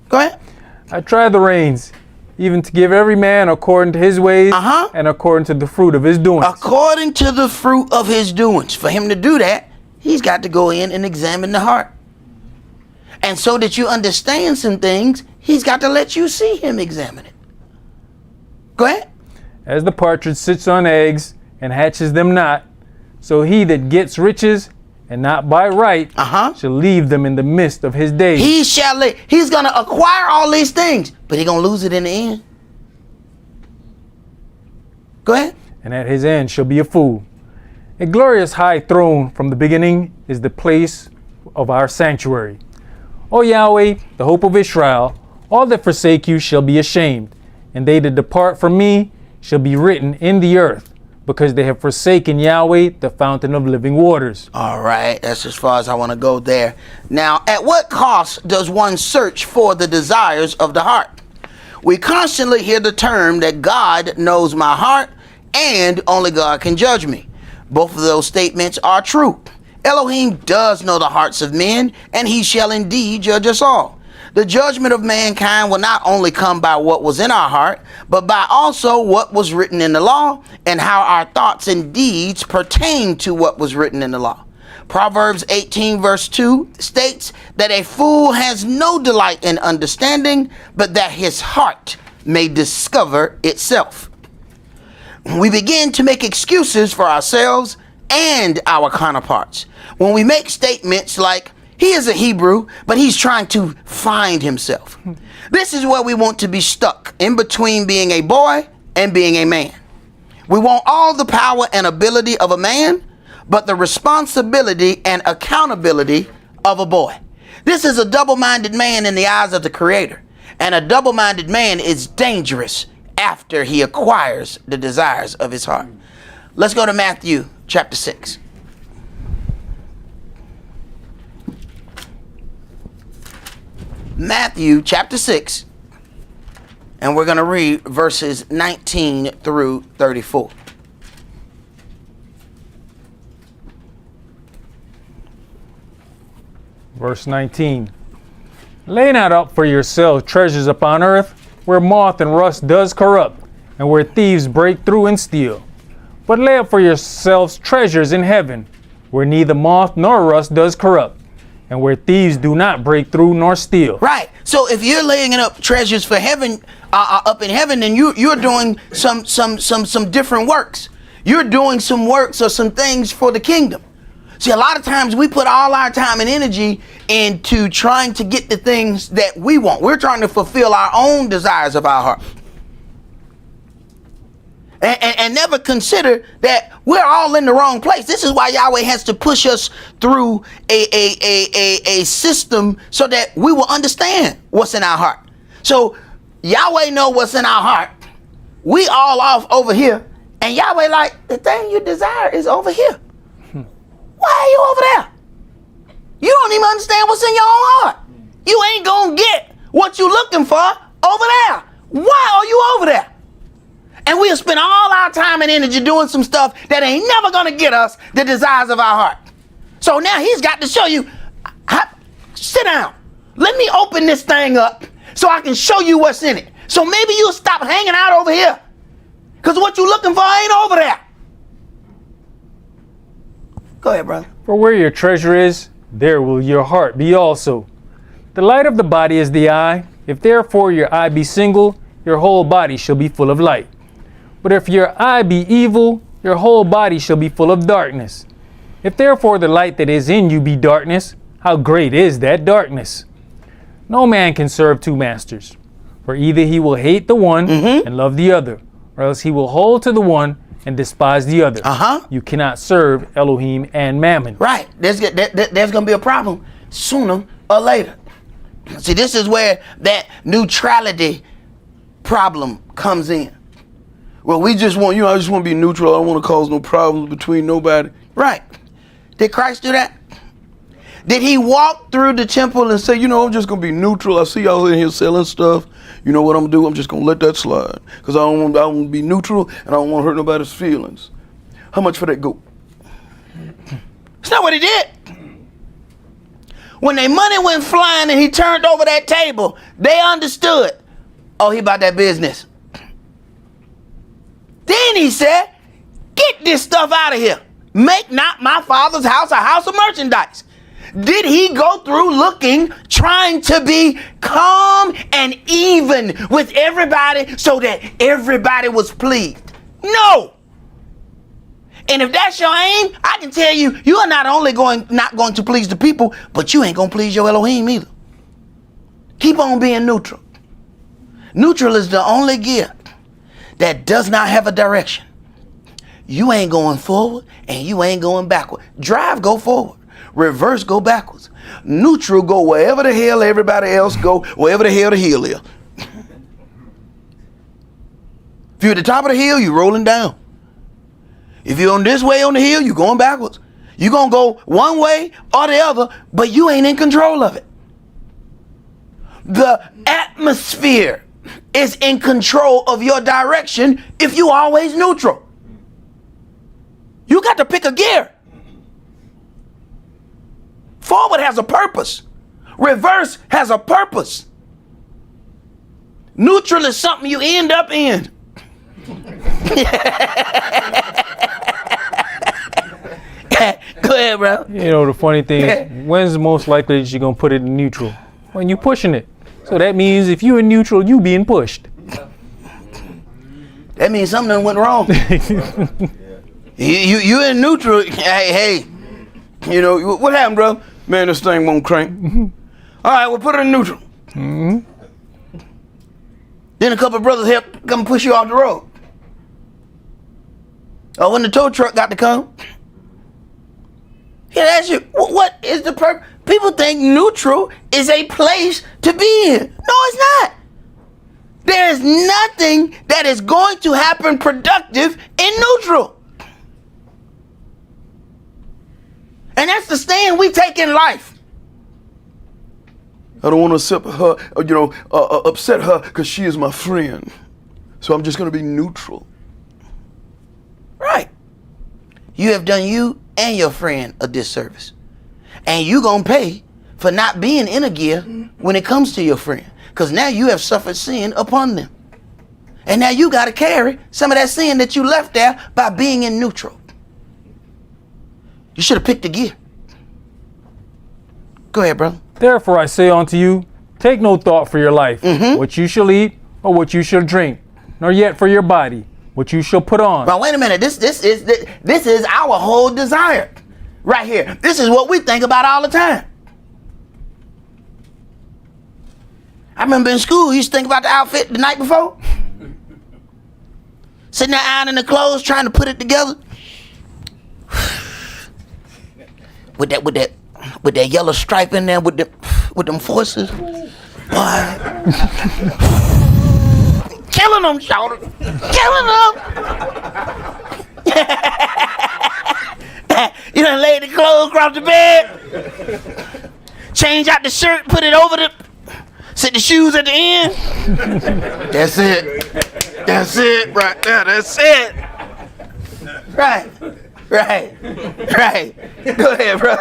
Go ahead. I tried the reins, even to give every man according to his ways and according to the fruit of his doings. According to the fruit of his doings. For him to do that, he's got to go in and examine the heart. And so that you understand some things, he's got to let you see him examine it. Go ahead. As the partridge sits on eggs and hatches them not, so he that gets riches and not by right shall leave them in the midst of his days. He's going to acquire all these things, but he's going to lose it in the end. Go ahead. And at his end shall be a fool. A glorious high throne from the beginning is the place of our sanctuary. O Yahweh, the hope of Israel, all that forsake you shall be ashamed, and they that depart from me shall be written in the earth, because they have forsaken Yahweh, the fountain of living waters. All right, that's as far as I want to go there. Now, at what cost does one search for the desires of the heart? We constantly hear the term that God knows my heart and only God can judge me. Both of those statements are true. Elohim does know the hearts of men, and he shall indeed judge us all. The judgment of mankind will not only come by what was in our heart, but by also what was written in the law and how our thoughts and deeds pertain to what was written in the law. Proverbs 18 verse 2 states that a fool has no delight in understanding, but that his heart may discover itself. We begin to make excuses for ourselves and our counterparts. When we make statements like, he is a Hebrew, but he's trying to find himself. This is where we want to be stuck, in between being a boy and being a man. We want all the power and ability of a man, but the responsibility and accountability of a boy. This is a double-minded man in the eyes of the Creator. And a double-minded man is dangerous after he acquires the desires of his heart. Let's go to Matthew chapter 6. Matthew chapter 6, and we're going to read verses 19 through 34. Verse 19. Lay not up for yourselves treasures upon earth, where moth and rust does corrupt, and where thieves break through and steal. But lay up for yourselves treasures in heaven, where neither moth nor rust does corrupt, and where thieves do not break through nor steal. Right. So if you're laying up treasures for heaven, up in heaven, then you're doing some different works. You're doing some works or some things for the kingdom. See, a lot of times we put all our time and energy into trying to get the things that we want. We're trying to fulfill our own desires of our heart. And never consider that we're all in the wrong place. This is why Yahweh has to push us through a system so that we will understand what's in our heart. So Yahweh know what's in our heart. We all off over here. And Yahweh like, the thing you desire is over here. Why are you over there? You don't even understand what's in your own heart. You ain't gonna get what you looking for over there. Why are you over there? And we'll spend all our time and energy doing some stuff that ain't never going to get us the desires of our heart. So now he's got to show you, sit down. Let me open this thing up so I can show you what's in it. So maybe you'll stop hanging out over here. Because what you're looking for ain't over there. Go ahead, brother. For where your treasure is, there will your heart be also. The light of the body is the eye. If therefore your eye be single, your whole body shall be full of light. But if your eye be evil, your whole body shall be full of darkness. If therefore the light that is in you be darkness, how great is that darkness? No man can serve two masters, for either he will hate the one and love the other, or else he will hold to the one and despise the other. You cannot serve Elohim and Mammon. Right. There's going to be a problem sooner or later. See, this is where that neutrality problem comes in. Well, we just want, I just want to be neutral. I don't want to cause no problems between nobody. Right. Did Christ do that? Did he walk through the temple and say, I'm just going to be neutral. I see y'all in here selling stuff. You know what I'm going to do? I'm just going to let that slide. Because I want to be neutral and I don't want to hurt nobody's feelings. How much for that goat? It's not what he did. When their money went flying and he turned over that table, they understood. Oh, he about that business. Then he said, get this stuff out of here. Make not my Father's house a house of merchandise. Did he go through looking, trying to be calm and even with everybody so that everybody was pleased? No. And if that's your aim, I can tell you, you are not only not going to please the people, but you ain't going to please your Elohim either. Keep on being neutral. Neutral is the only gear that does not have a direction. You ain't going forward and you ain't going backward. Drive, go forward. Reverse, go backwards. Neutral, go wherever the hell everybody else go, wherever the hell the hill is. If you're at the top of the hill, you're rolling down. If you're on this way on the hill, you're going backwards. You're going to go one way or the other, but you ain't in control of it. The atmosphere is in control of your direction if you always neutral. You got to pick a gear. Forward has a purpose. Reverse has a purpose. Neutral is something you end up in. Go ahead, bro. You know, the funny thing is, when's the most likely that you're going to put it in neutral? When you're pushing it. So that means if you're in neutral, you being pushed. That means something done went wrong. You in neutral. Hey, you know, what happened, bro? Man, this thing won't crank. All right, we'll put it in neutral. Then a couple of brothers help come push you off the road. Or when the tow truck got to come, he'll ask you, what is the purpose? People think neutral is a place to be in. No, it's not. There is nothing that is going to happen productive in neutral. And that's the stand we take in life. I don't want to upset her, upset her because she is my friend. So I'm just going to be neutral. Right. You have done you and your friend a disservice. And you going to pay for not being in a gear when it comes to your friend. Because now you have suffered sin upon them. And now you got to carry some of that sin that you left there by being in neutral. You should have picked a gear. Go ahead, brother. Therefore I say unto you, take no thought for your life, what you shall eat or what you shall drink, nor yet for your body, what you shall put on. Now wait a minute. This is our whole desire right here. This is what we think about all the time. I remember in school, you used to think about the outfit the night before. Sitting there ironing the clothes, trying to put it together. With that yellow stripe in there, with them forces. Boy. Killing them, shoulder. Killing them. You done laid the clothes across the bed. Change out the shirt, put it over sit the shoes at the end. That's it. That's it right there. That's it. Right. Go ahead, bro.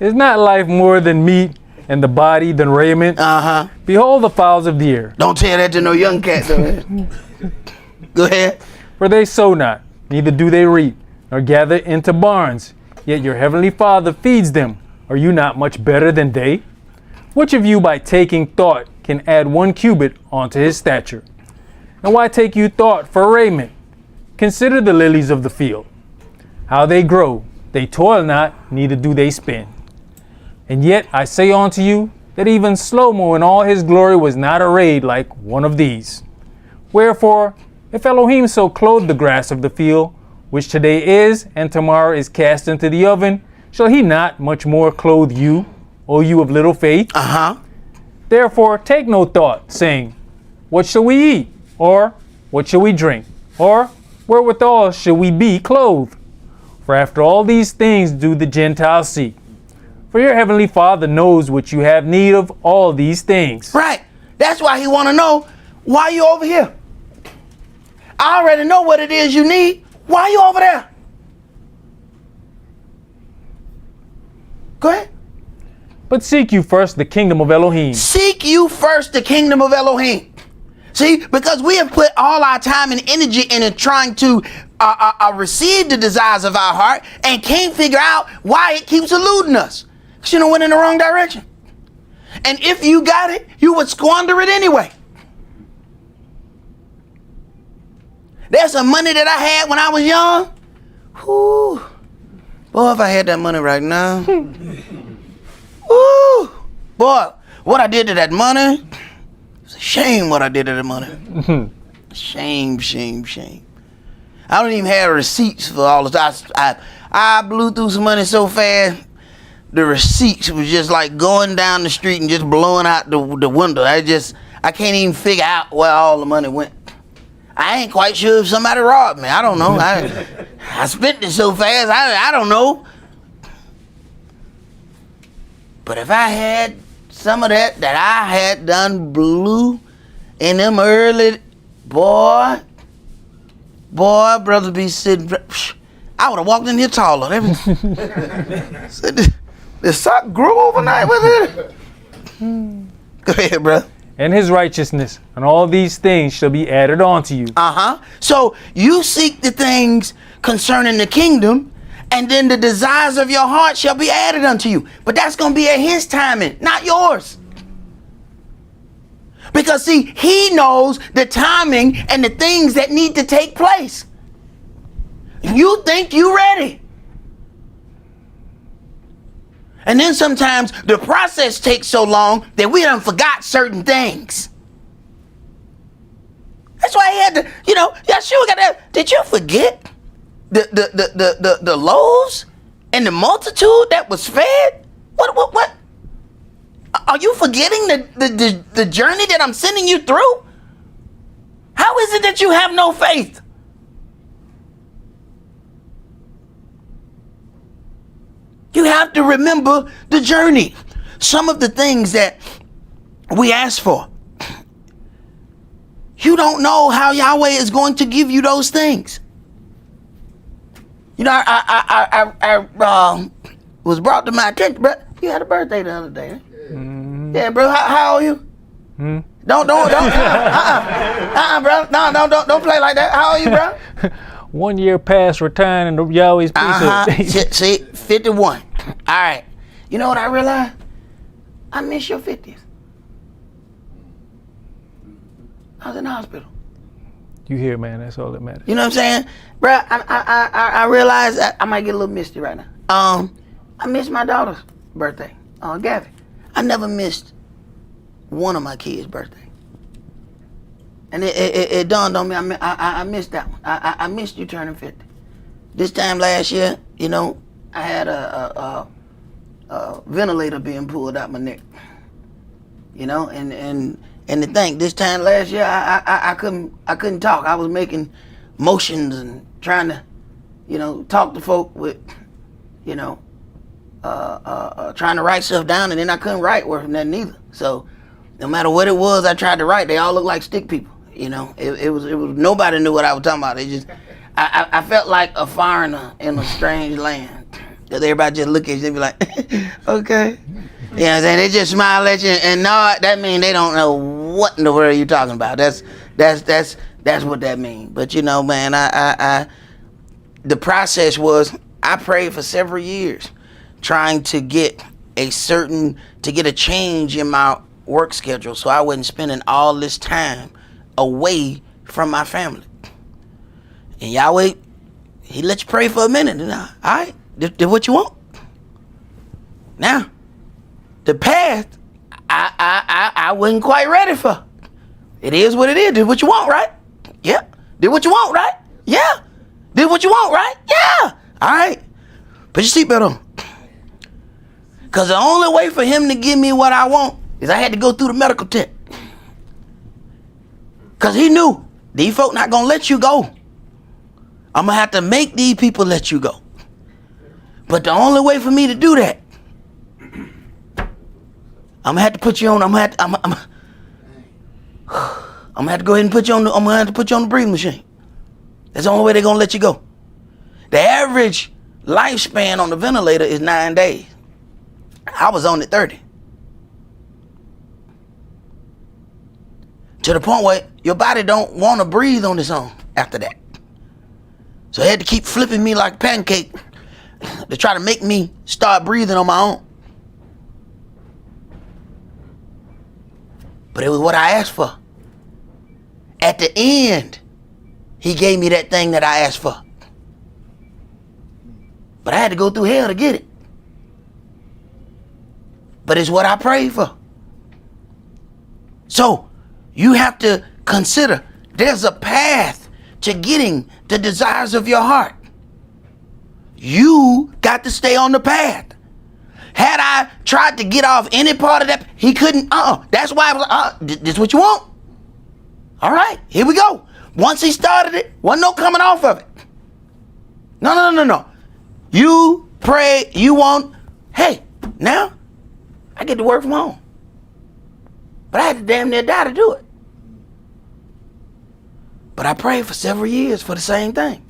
Is not life more than meat, and the body than raiment? Behold the fowls of the air. Don't tell that to no young cat, though. Go ahead. For they sow not, neither do they reap, nor gather into barns. Yet your heavenly Father feeds them. Are you not much better than they? Which of you by taking thought can add 1 cubit onto his stature? And why take you thought for raiment? Consider the lilies of the field, how they grow. They toil not, neither do they spin. And yet I say unto you, that even Shlomo in all his glory was not arrayed like one of these. Wherefore, if Elohim so clothe the grass of the field, which today is, and tomorrow is cast into the oven, shall he not much more clothe you, O you of little faith? Therefore take no thought, saying, what shall we eat? Or what shall we drink? Or wherewithal shall we be clothed? For after all these things do the Gentiles seek. For your heavenly Father knows what you have need of all these things. Right. That's why he want to know, why you over here? I already know what it is you need. Why you over there? Go ahead. But seek you first the kingdom of Elohim. Seek you first the kingdom of Elohim. See, because we have put all our time and energy into trying to receive the desires of our heart and can't figure out why it keeps eluding us. Because you went in the wrong direction. And if you got it, you would squander it anyway. There's some money that I had when I was young. Whew. Boy, if I had that money right now. Woo. Boy, what I did to that money. It's a shame what I did to the money. Shame, shame, shame. I don't even have receipts for all this. I blew through some money so fast, the receipts was just like going down the street and just blowing out the window. I can't even figure out where all the money went. I ain't quite sure if somebody robbed me. I don't know. I spent it so fast, I don't know. But if I had some of that I had done blew in them early, boy, brother be sitting, I would have walked in here taller. The sock grew overnight with it. Go ahead, bro. And his righteousness, and all these things shall be added on to you. So you seek the things concerning the kingdom, and then the desires of your heart shall be added unto you. But that's going to be at his timing, not yours. Because see, he knows the timing and the things that need to take place. You think you ready. And then sometimes the process takes so long that we done forgot certain things. That's why he had to, Yeshua got that. Did you forget the loaves and the multitude that was fed? What? Are you forgetting the journey that I'm sending you through? How is it that you have no faith? You have to remember the journey. Some of the things that we ask for, you don't know how Yahweh is going to give you those things. I was brought to my attention, bro. You had a birthday the other day. Mm-hmm. Yeah, bro. How old are you? Hmm? Don't, bro. No, don't play like that. How old are you, bro? 1 year past retiring in Yahweh's priesthood. See, 51. All right. You know what I realized? I miss your 50s. I was in the hospital. You here, man. That's all that matters. You know what I'm saying? Bro, I realized I might get a little misty right now. I missed my daughter's birthday, Gabby. I never missed one of my kids' birthday. And it dawned on me, I missed that one. I missed you turning 50. This time last year, I had a ventilator being pulled out my neck. And to think, this time last year, I couldn't talk. I was making motions and trying to, talk to folk with, trying to write stuff down, and then I couldn't write worth nothing either. So no matter what it was I tried to write, they all looked like stick people. It was nobody knew what I was talking about. I felt like a foreigner in a strange land. Cause everybody just look at you and be like, okay. You know what I'm saying? They just smile at you, and no, that means they don't know what in the world you're talking about. That's what that means. But man, the process was I prayed for several years trying to get a change in my work schedule so I wasn't spending all this time away from my family. And Yahweh, he let you pray for a minute. And all right, did what you want. Now, the path, I wasn't quite ready for. It is what it is. Did what you want, right? Yeah. Did what you want, right? Yeah. Did what you want, right? Yeah. All right. Put your seatbelt on. Because the only way for him to give me what I want is I had to go through the medical tent. Because he knew these folk not going to let you go. I'm going to have to make these people let you go. But the only way for me to do that, I'm going to have to put you on, I'm going to have to go ahead and put you on the breathing machine. That's the only way they're going to let you go. The average lifespan on the ventilator is 9 days. I was on at 30. To the point where your body don't want to breathe on its own after that. So they had to keep flipping me like a pancake to try to make me start breathing on my own. But it was what I asked for. At the end, he gave me that thing that I asked for. But I had to go through hell to get it. But it's what I prayed for. So you have to consider there's a path to getting the desires of your heart. You got to stay on the path. Had I tried to get off any part of that, he couldn't. That's why I was like, this is what you want? All right, here we go. Once he started it, wasn't no coming off of it. No. You pray, you want, hey, now I get to work from home. But I had to damn near die to do it. But I prayed for several years for the same thing.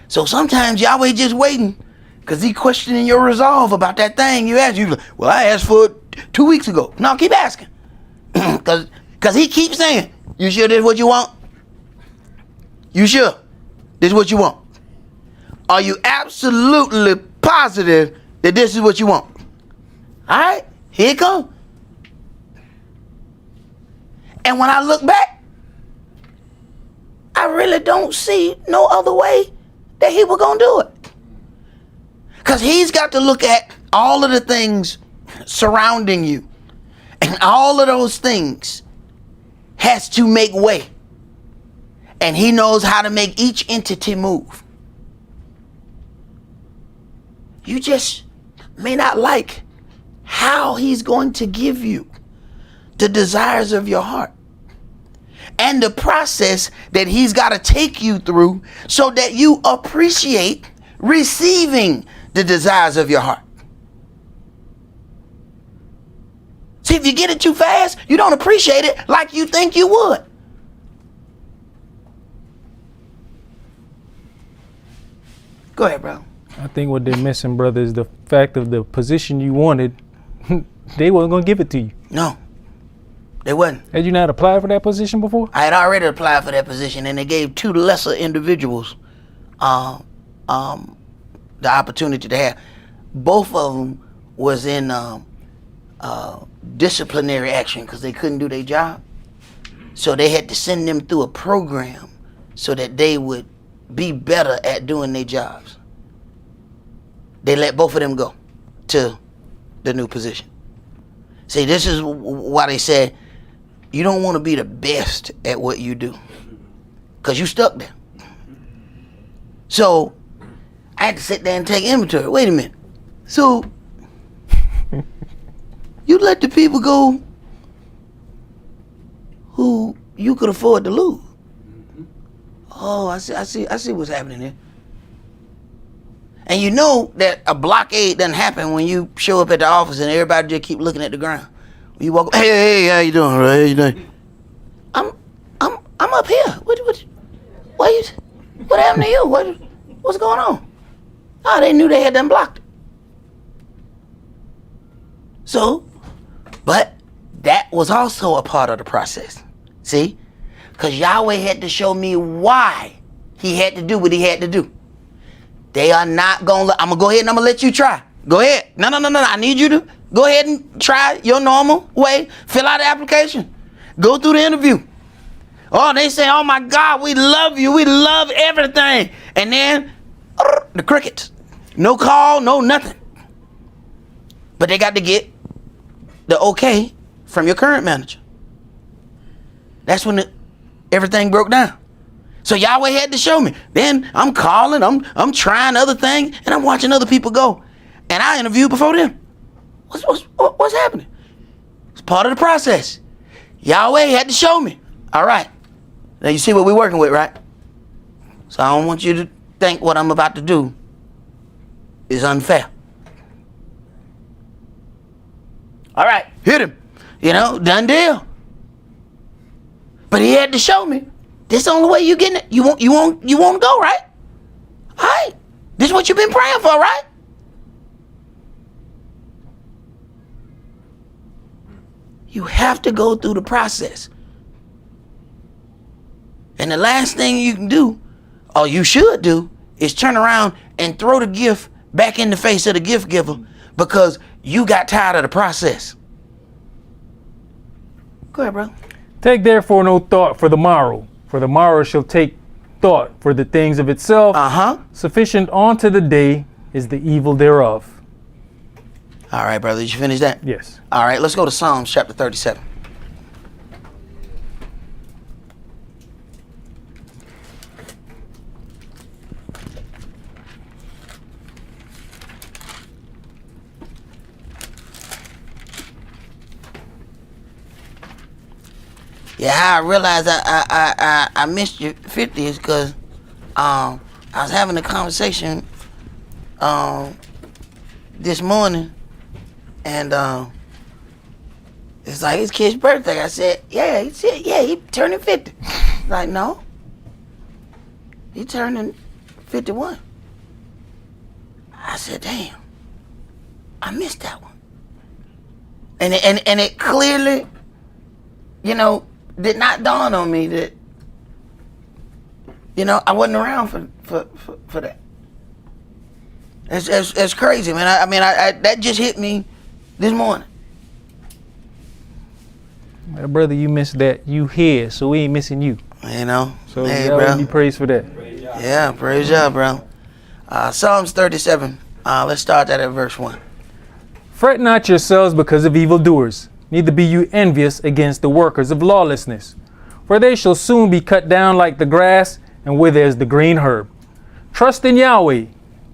So sometimes Yahweh just waiting because he questioning your resolve about that thing you asked. You like, well, I asked for it 2 weeks ago. No, keep asking. Because he keeps saying, you sure this is what you want? You sure this is what you want? Are you absolutely positive that this is what you want? All right, here it comes. And when I look back, I really don't see no other way that he was going to do it. Because he's got to look at all of the things surrounding you. And all of those things has to make way. And he knows how to make each entity move. You just may not like how he's going to give you the desires of your heart. And the process that he's got to take you through so that you appreciate receiving the desires of your heart. See, if you get it too fast, you don't appreciate it like you think you would. Go ahead, bro. I think what they're missing, brother, is the fact of the position you wanted. They weren't going to give it to you. No, they wasn't. Had you not applied for that position before? I had already applied for that position, and they gave 2 lesser individuals the opportunity to have. Both of them was in disciplinary action because they couldn't do their job. So they had to send them through a program so that they would be better at doing their jobs. They let both of them go to the new position. See, this is why they said you don't want to be the best at what you do because you stuck there. So I had to sit there and take inventory. Wait a minute. So you let the people go who you could afford to lose. Oh, I see what's happening here. And you know that a blockade doesn't happen when you show up at the office and everybody just keep looking at the ground. When you walk up, hey, how you doing? How you doing? I'm up here. What happened to you? What's going on? Oh, they knew they had them blocked. So, but that was also a part of the process. See? Because Yahweh had to show me why he had to do what he had to do. They are not going to, I'm going to go ahead and I'm going to let you try. Go ahead. No. I need you to go ahead and try your normal way. Fill out the application. Go through the interview. Oh, they say, oh my God, we love you. We love everything. And then the crickets. No call, no nothing. But they got to get the okay from your current manager. That's when everything broke down. So Yahweh had to show me. Then I'm calling, I'm trying other things, and I'm watching other people go. And I interviewed before them. What's happening? It's part of the process. Yahweh had to show me. All right. Now you see what we're working with, right? So I don't want you to think what I'm about to do is unfair. All right, hit him. Done deal. But he had to show me. This is the only way you getting it. You won't go, right? All right. This is what you've been praying for, right? You have to go through the process. And the last thing you can do, or you should do, is turn around and throw the gift back in the face of the gift giver because you got tired of the process. Go ahead, bro. Take therefore no thought for the morrow shall take thought for the things of itself. Sufficient unto the day is the evil thereof. All right, brother, did you finish that? Yes. All right, let's go to Psalms chapter 37. Yeah, how I realized I missed your 50th because I was having a conversation this morning, and it's like his kid's birthday. I said, yeah, he turning 50. Like, no, he turning 51. I said, damn, I missed that one. And it clearly, did not dawn on me that, I wasn't around for that. It's crazy, man. I that just hit me this morning. Well, brother, you missed that. You here, so we ain't missing you. So Hey, bro. bro. Be praised for that. Yeah, praise God, bro. Psalms 37. Let's start that at verse 1. Fret not yourselves because of evildoers, neither be you envious against the workers of lawlessness. For they shall soon be cut down like the grass, and wither as the green herb. Trust in Yahweh,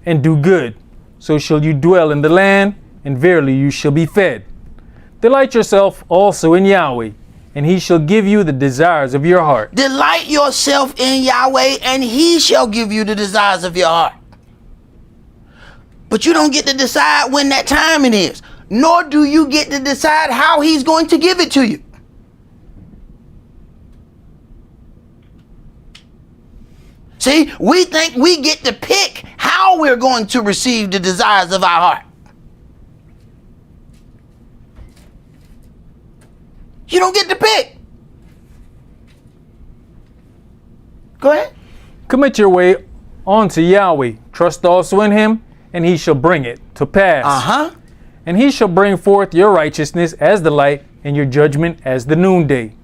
and do good, so shall you dwell in the land, and verily you shall be fed. Delight yourself also in Yahweh, and he shall give you the desires of your heart. Delight yourself in Yahweh, and he shall give you the desires of your heart. But you don't get to decide when that timing is, nor do you get to decide how he's going to give it to you. See, we think we get to pick how we're going to receive the desires of our heart. You don't get to pick. Go ahead. Commit your way unto Yahweh. Trust also in him, and he shall bring it to pass. And he shall bring forth your righteousness as the light, and your judgment as the noonday.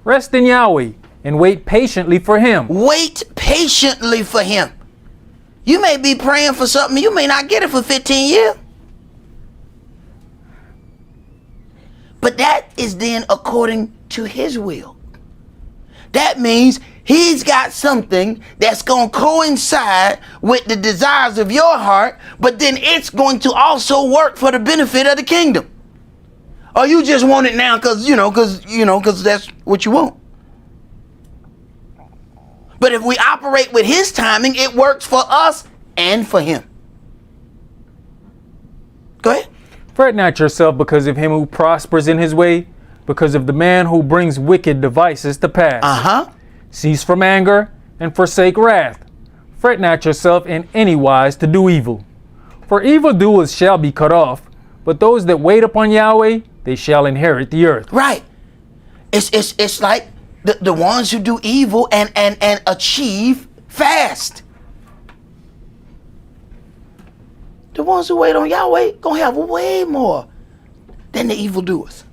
Rest in Yahweh, and wait patiently for him. Wait patiently for him. You may be praying for something, you may not get it for 15 years. But that is then according to his will. That means he's got something that's going to coincide with the desires of your heart, but then it's going to also work for the benefit of the kingdom. Or you just want it now because that's what you want. But if we operate with his timing, it works for us and for him. Go ahead. Fret not yourself because of him who prospers in his way, because of the man who brings wicked devices to pass. Cease from anger and forsake wrath. Fret not yourself in any wise to do evil. For evildoers shall be cut off, but those that wait upon Yahweh, they shall inherit the earth. Right. It's like the ones who do evil and achieve fast. The ones who wait on Yahweh gonna have way more than the evildoers.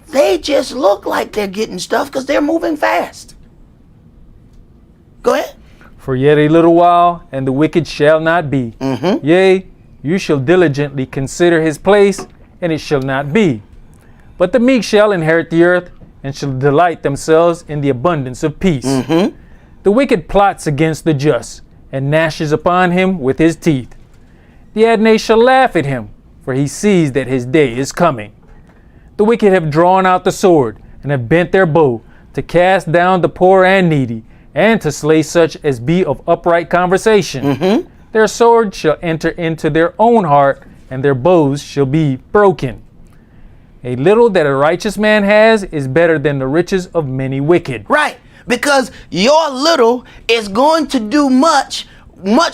They just look like they're getting stuff because they're moving fast. Go ahead. For yet a little while, and the wicked shall not be. Yea, you shall diligently consider his place, and it shall not be. But the meek shall inherit the earth, and shall delight themselves in the abundance of peace. The wicked plots against the just, and gnashes upon him with his teeth. The Adonai shall laugh at him, for he sees that his day is coming. The wicked have drawn out the sword, and have bent their bow, to cast down the poor and needy, and to slay such as be of upright conversation. Their sword shall enter into their own heart, and their bows shall be broken. A little that a righteous man has is better than the riches of many wicked. Right. Because your little is going to do much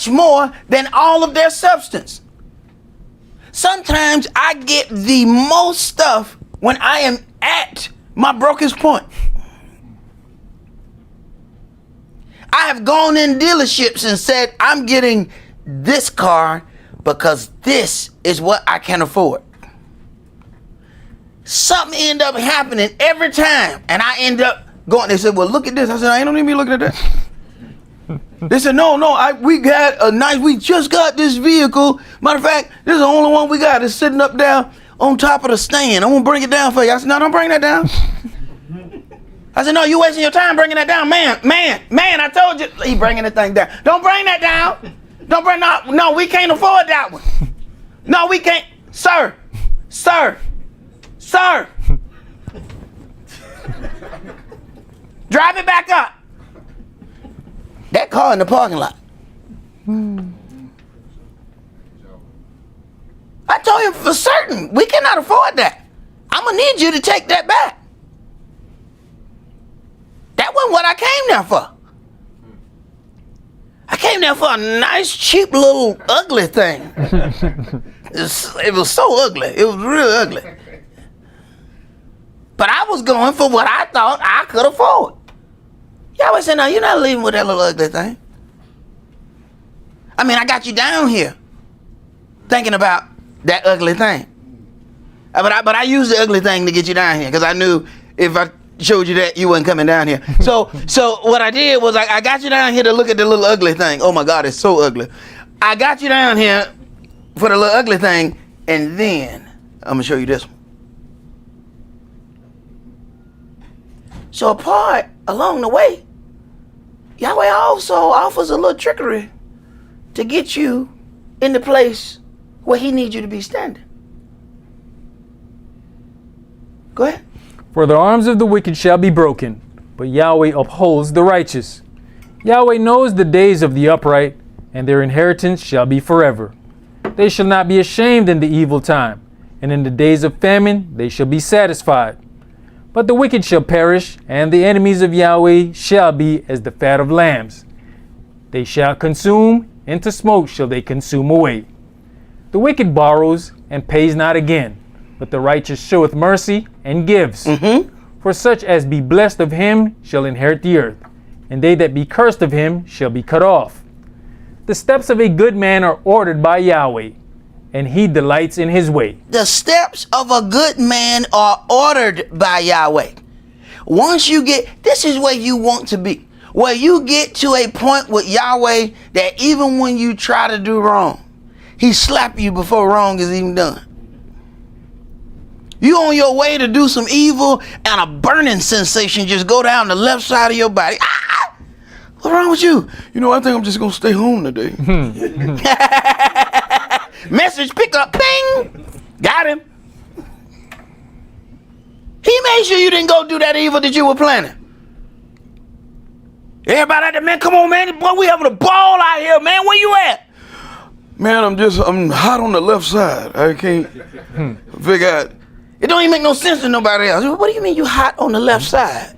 more than all of their substance. Sometimes I get the most stuff when I am at my brokest point. I have gone in dealerships and said, I'm getting this car because this is what I can afford. Something end up happening every time, and I end up going. They said, well, look at this. I said, I don't even be looking at that. They said, no, we just got this vehicle. Matter of fact, this is the only one we got. It's sitting up there on top of the stand. I'm gonna bring it down for you. I said, no, don't bring that down. I said, no, you wasting your time bringing that down. Man, I told you. He bringing the thing down. Don't bring that down. No, we can't afford that one. No, we can't. Sir. Drive it back up. That car in the parking lot. I told him for certain, we cannot afford that. I'm gonna need you to take that back. That wasn't what I came there for. I came there for a nice, cheap, little ugly thing. It was so ugly. It was real ugly. But I was going for what I thought I could afford. Yahweh said, no, you're not leaving with that little ugly thing. I mean, I got you down here thinking about that ugly thing. But I used the ugly thing to get you down here because I knew if I showed you that, you wasn't coming down here. So what I did was I got you down here to look at the little ugly thing. Oh my God, it's so ugly. I got you down here for the little ugly thing, and then I'm gonna show you this one. So apart along the way, Yahweh also offers a little trickery to get you in the place where he needs you to be standing. Go ahead. For the arms of the wicked shall be broken, but Yahweh upholds the righteous. Yahweh knows the days of the upright, and their inheritance shall be forever. They shall not be ashamed in the evil time, and in the days of famine they shall be satisfied. But the wicked shall perish, and the enemies of Yahweh shall be as the fat of lambs. They shall consume, into smoke shall they consume away. The wicked borrows and pays not again, but the righteous showeth mercy and gives. For such as be blessed of him shall inherit the earth, and they that be cursed of him shall be cut off. The steps of a good man are ordered by Yahweh, and he delights in his way. The steps of a good man are ordered by Yahweh. Once you get, this is where you want to be. Where you get to a point with Yahweh that even when you try to do wrong, he slap you before wrong is even done. You on your way to do some evil and a burning sensation just go down the left side of your body. Ah! What's wrong with you? You know, I think I'm just gonna stay home today. Message pick up, bing! Got him. He made sure you didn't go do that evil that you were planning. Everybody out there, man, come on, man. Boy, we having a ball out here, man. Where you at? Man, I'm hot on the left side. I can't figure out. It don't even make no sense to nobody else. What do you mean you hot on the left side?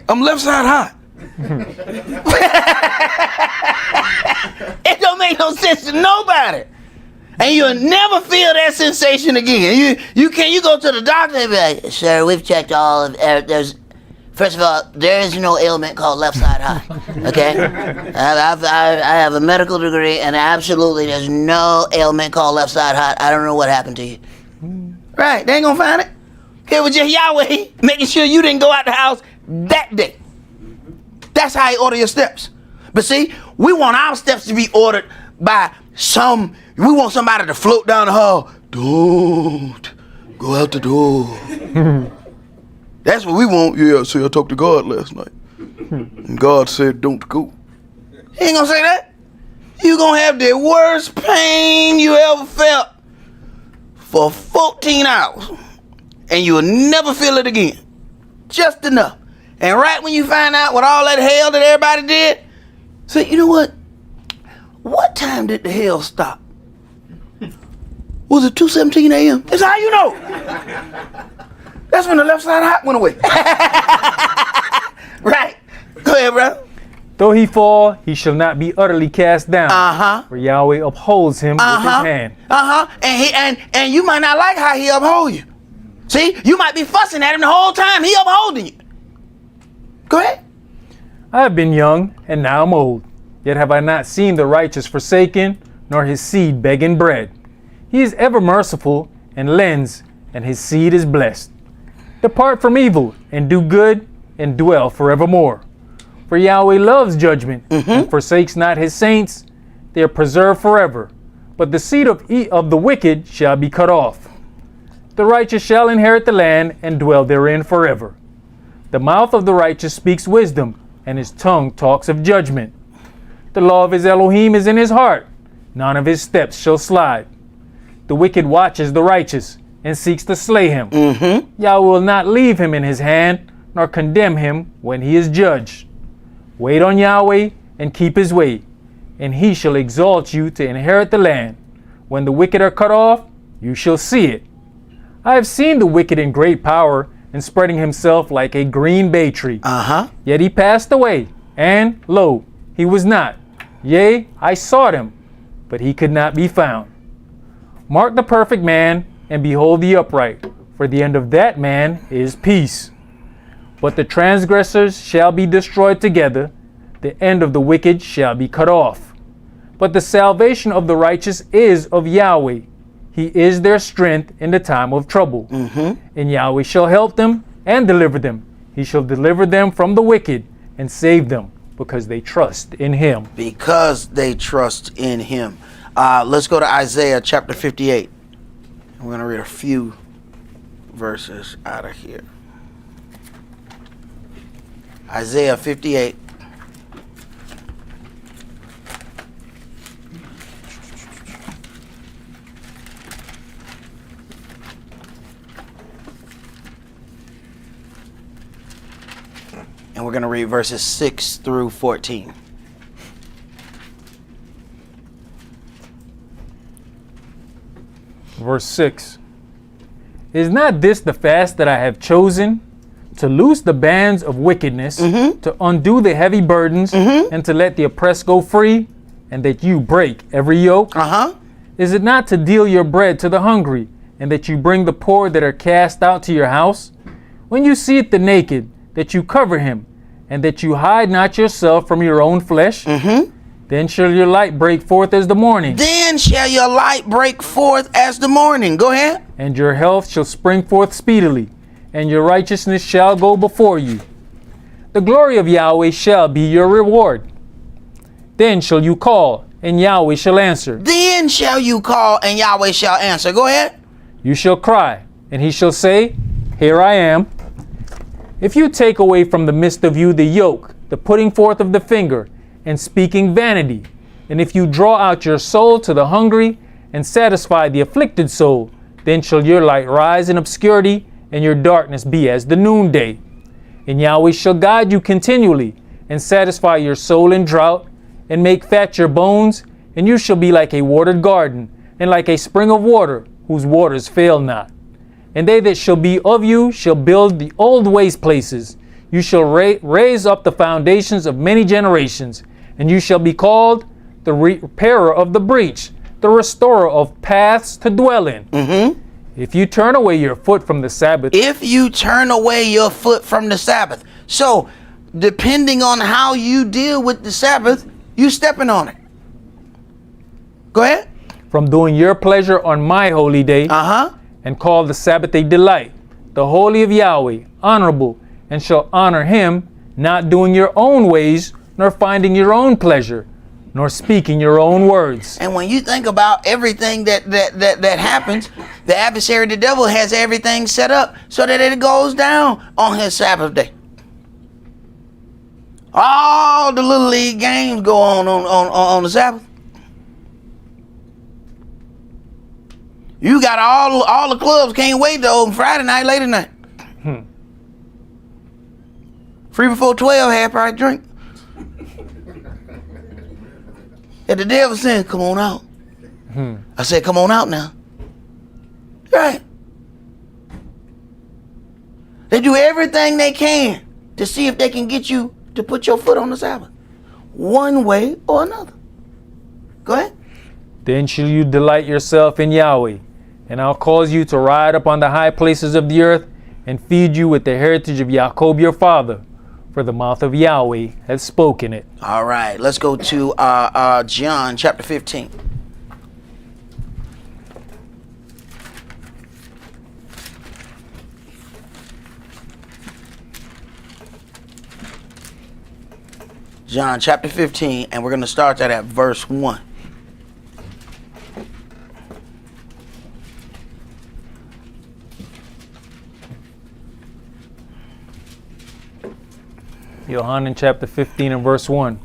I'm left side hot. It don't make no sense to nobody. And you'll never feel that sensation again. You go to the doctor and be like, sir, we've checked all of first of all, there is no ailment called left side hot. Okay? I have a medical degree, and absolutely there's no ailment called left side hot. I don't know what happened to you. Right, they ain't gonna find it. It was just Yahweh making sure you didn't go out the house that day. That's how he order your steps. But see, we want our steps to be ordered by we want somebody to float down the hall. Don't go out the door. That's what we want. Yeah, see, I talked to God last night. And God said, don't go. He ain't gonna say that. You gonna have the worst pain you ever felt for 14 hours. And you will never feel it again. Just enough. And right when you find out what all that hell that everybody did, say, you know what? What time did the hell stop? Was it 2:17 a.m.? That's how you know. That's when the left side hot went away. Right. Go ahead, bro. Though he fall, he shall not be utterly cast down. For Yahweh upholds him with his hand. And you might not like how he uphold you. See, you might be fussing at him the whole time. He upholding you. Go ahead. I have been young, and now am old. Yet have I not seen the righteous forsaken, nor his seed begging bread. He is ever merciful, and lends, and his seed is blessed. Depart from evil, and do good, and dwell forevermore. For Yahweh loves judgment, and forsakes not his saints. They are preserved forever. But the seed of the wicked shall be cut off. The righteous shall inherit the land, and dwell therein forever. The mouth of the righteous speaks wisdom, and his tongue talks of judgment. The law of his Elohim is in his heart. None of his steps shall slide. The wicked watches the righteous, and seeks to slay him. Yahweh will not leave him in his hand, nor condemn him when he is judged. Wait on Yahweh, and keep his way, and he shall exalt you to inherit the land. When the wicked are cut off, you shall see it. I have seen the wicked in great power, and spreading himself like a green bay tree. Yet he passed away, and lo, he was not. Yea, I sought him, but he could not be found. Mark the perfect man, and behold the upright, for the end of that man is peace. But the transgressors shall be destroyed together, the end of the wicked shall be cut off. But the salvation of the righteous is of Yahweh. He is their strength in the time of trouble. And Yahweh shall help them and deliver them. He shall deliver them from the wicked and save them, because they trust in him. Because they trust in him. Let's go to Isaiah chapter 58. I'm going to read a few verses out of here. Isaiah 58. And we're going to read verses 6 through 14. Verse 6. Is not this the fast that I have chosen? To loose the bands of wickedness, to undo the heavy burdens, and to let the oppressed go free, and that you break every yoke? Is it not to deal your bread to the hungry, and that you bring the poor that are cast out to your house? When you see the naked, that you cover him, and that you hide not yourself from your own flesh? Then shall your light break forth as the morning. Then shall your light break forth as the morning. Go ahead. And your health shall spring forth speedily, and your righteousness shall go before you. The glory of Yahweh shall be your reward. Then shall you call, and Yahweh shall answer. Then shall you call, and Yahweh shall answer. Go ahead. You shall cry, and he shall say, Here I am. If you take away from the midst of you the yoke, the putting forth of the finger, and speaking vanity, and if you draw out your soul to the hungry, and satisfy the afflicted soul, then shall your light rise in obscurity, and your darkness be as the noonday. And Yahweh shall guide you continually, and satisfy your soul in drought, and make fat your bones, and you shall be like a watered garden, and like a spring of water, whose waters fail not. And they that shall be of you shall build the old waste places. You shall raise up the foundations of many generations, and you shall be called the repairer of the breach, the restorer of paths to dwell in. If you turn away your foot from the Sabbath. If you turn away your foot from the Sabbath. So, depending on how you deal with the Sabbath, you stepping on it. Go ahead. From doing your pleasure on my holy day. And call the Sabbath a delight, the holy of Yahweh, honorable, and shall honor him, not doing your own ways, nor finding your own pleasure, nor speaking your own words. And when you think about everything that happens, the adversary, the devil, has everything set up so that it goes down on his Sabbath day. All the little league games go on the Sabbath. You got all the clubs can't wait to open Friday night, late at night. Free before 12, half price drink. And the devil said, come on out. I said, come on out now. Right. They do everything they can to see if they can get you to put your foot on the Sabbath. one way or another. Go ahead. Then shall you delight yourself in Yahweh, and I'll cause you to ride upon the high places of the earth, and feed you with the heritage of Jacob your father, for the mouth of Yahweh has spoken it. All right, let's go to John chapter 15. John chapter 15, and we're going to start that at verse 1. Yohanan chapter 15 and verse 1.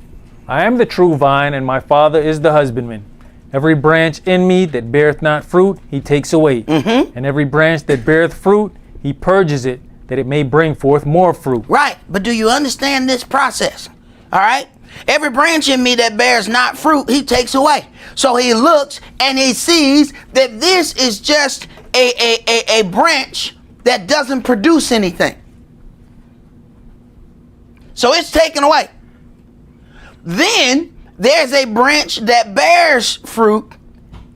I am the true vine, and my Father is the husbandman. Every branch in me that beareth not fruit, he takes away. And every branch that beareth fruit, he purges it, that it may bring forth more fruit. Right, but do you understand this process? All right? Every branch in me that bears not fruit, he takes away. So he looks and he sees that this is just a branch that doesn't produce anything. So it's taken away. Then there's a branch that bears fruit.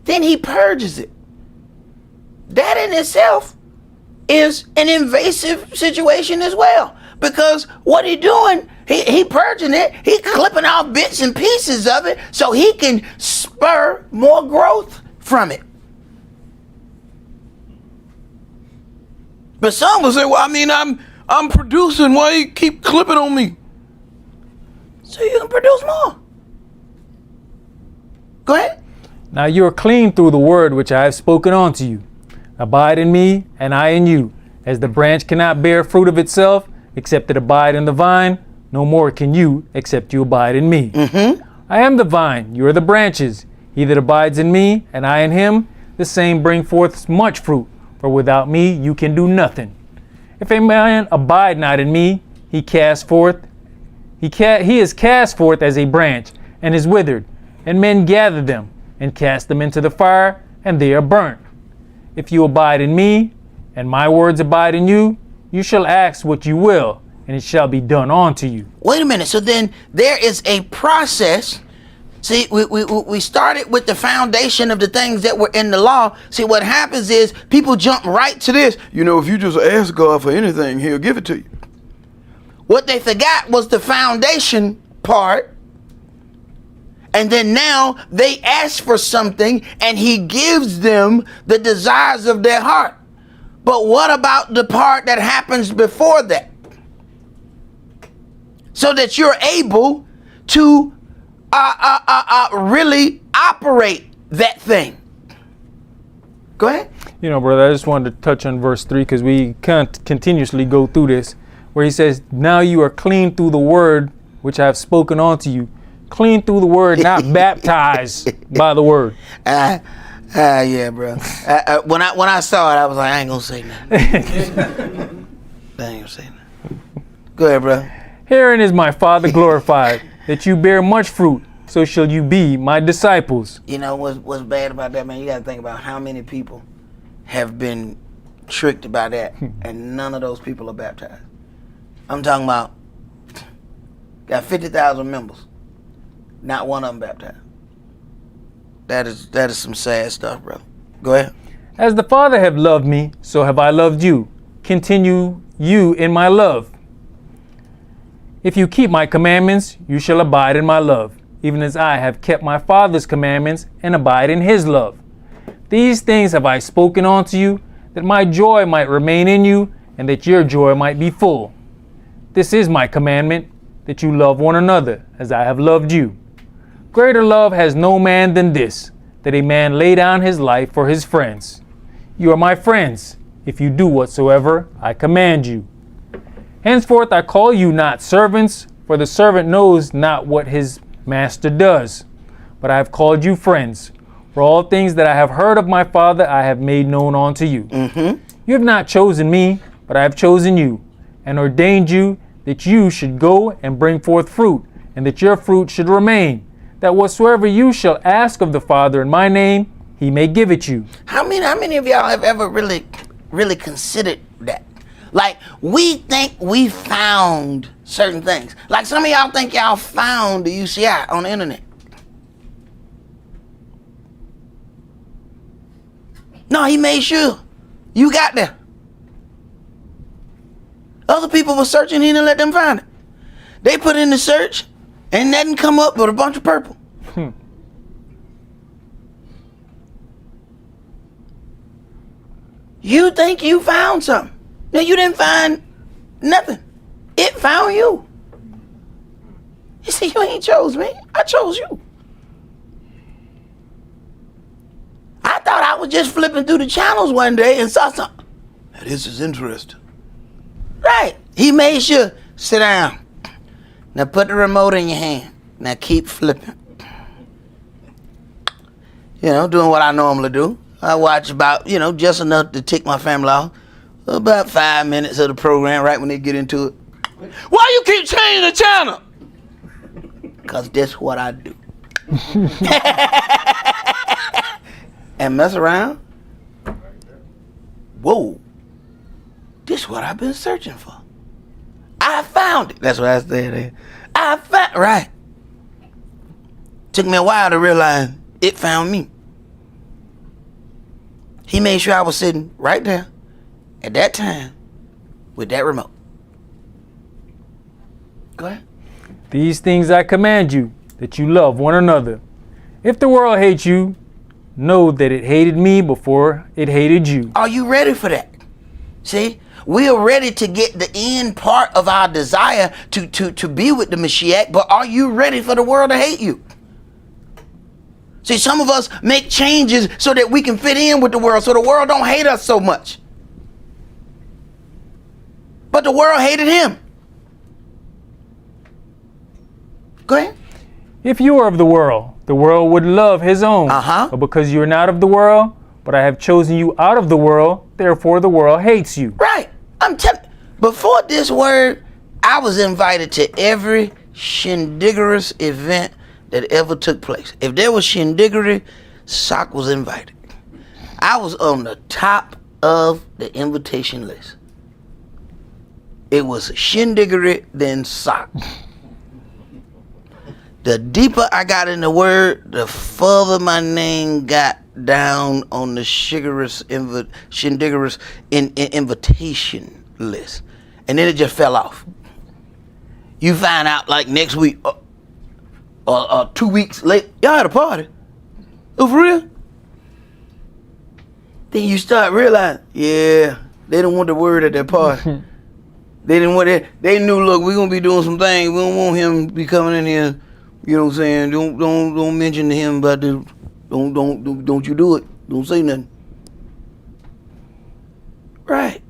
Then he purges it. That in itself is an invasive situation as well. Because what he doing, he purging it. He clipping off bits and pieces of it so he can spur more growth from it. But some will say, well, I mean, I'm producing. Why you keep clipping on me? So you can produce more. Go ahead. Now you are clean through the word which I have spoken unto you. Abide in me, and I in you. As the branch cannot bear fruit of itself, except it abide in the vine, no more can you, except you abide in me. I am the vine, you are the branches. He that abides in me, and I in him, the same bring forth much fruit. For without me you can do nothing. If a man abide not in me, he is cast forth as a branch, and is withered, and men gather them, and cast them into the fire, and they are burnt. If you abide in me, and my words abide in you, you shall ask what you will, and it shall be done unto you. Wait a minute. So then there is a process. See, we started with the foundation of the things that were in the law. See, what happens is people jump right to this. You know, if you just ask God for anything, he'll give it to you. What they forgot was the foundation part. And then now they ask for something and he gives them the desires of their heart. But what about the part that happens before that? So that you're able to really operate that thing. Go ahead. You know, brother, I just wanted to touch on verse 3 because we can't continuously go through this, where he says, now you are clean through the word which I have spoken unto you. Clean through the word, not baptized by the word. Yeah, bro. When I saw it, I was like, I ain't gonna say nothing. I ain't gonna say nothing. Go ahead, bro. Herein is my Father glorified, that you bear much fruit, so shall you be my disciples. You know what's bad about that, man? You gotta think about how many people have been tricked by that, and none of those people are baptized. I'm talking about got 50,000 members, not one of them baptized. That is some sad stuff, bro. Go ahead. As the Father have loved me, so have I loved you. Continue you in my love. If you keep my commandments, you shall abide in my love, even as I have kept my Father's commandments and abide in his love. These things have I spoken unto you, that my joy might remain in you, and that your joy might be full. This is my commandment, that you love one another, as I have loved you. Greater love has no man than this, that a man lay down his life for his friends. You are my friends, if you do whatsoever I command you. Henceforth I call you not servants, for the servant knows not what his master does. But I have called you friends, for all things that I have heard of my Father I have made known unto you. You have not chosen me, but I have chosen you, and ordained you that you should go and bring forth fruit, and that your fruit should remain, that whatsoever you shall ask of the Father in my name, he may give it you. How many of y'all have ever really considered that? Like, we think we found certain things. Like, some of y'all think y'all found the UCI on the internet. No, he made sure you got there. Other people were searching, he didn't let them find it. They put in the search, and nothing come up but a bunch of purple. You think you found something. No, you didn't find nothing. It found you. You see, you ain't chose me. I chose you. I thought I was just flipping through the channels one day and saw something. Now, this is interesting. Right. He made sure. Sit down. Now put the remote in your hand. Now keep flipping. You know, doing what I normally do. I watch about, just enough to tick my family off. About 5 minutes of the program, right when they get into it. Why you keep changing the channel? Because that's what I do. And mess around. Whoa. This is what I've been searching for. I found it. That's what I said. I found, right. Took me a while to realize it found me. He made sure I was sitting right there at that time with that remote. Go ahead. These things I command you, that you love one another. If the world hates you, know that it hated me before it hated you. Are you ready for that? See, we are ready to get the end part of our desire to be with the Mashiach, but are you ready for the world to hate you? See, some of us make changes so that we can fit in with the world, so the world don't hate us so much. But the world hated him. Go ahead. If you are of the world would love his own. But because you are not of the world, but I have chosen you out of the world, therefore the world hates you. Right. I'm telling you, before this word, I was invited to every shindiggerous event that ever took place. If there was shindiggery, Sock was invited. I was on the top of the invitation list. It was shindiggery, then Sock. The deeper I got in the word, the further my name got down on the shindiggerous invitation list. And then it just fell off. You find out like next week, 2 weeks late, y'all had a party. Oh, for real? Then you start realizing, yeah, they didn't want the word at that party. They didn't want it. They knew, look, we're gonna be doing some things. We don't want him to be coming in here. You know what I'm saying? Don't mention to him about this. Don't you do it. Don't say nothing. Right.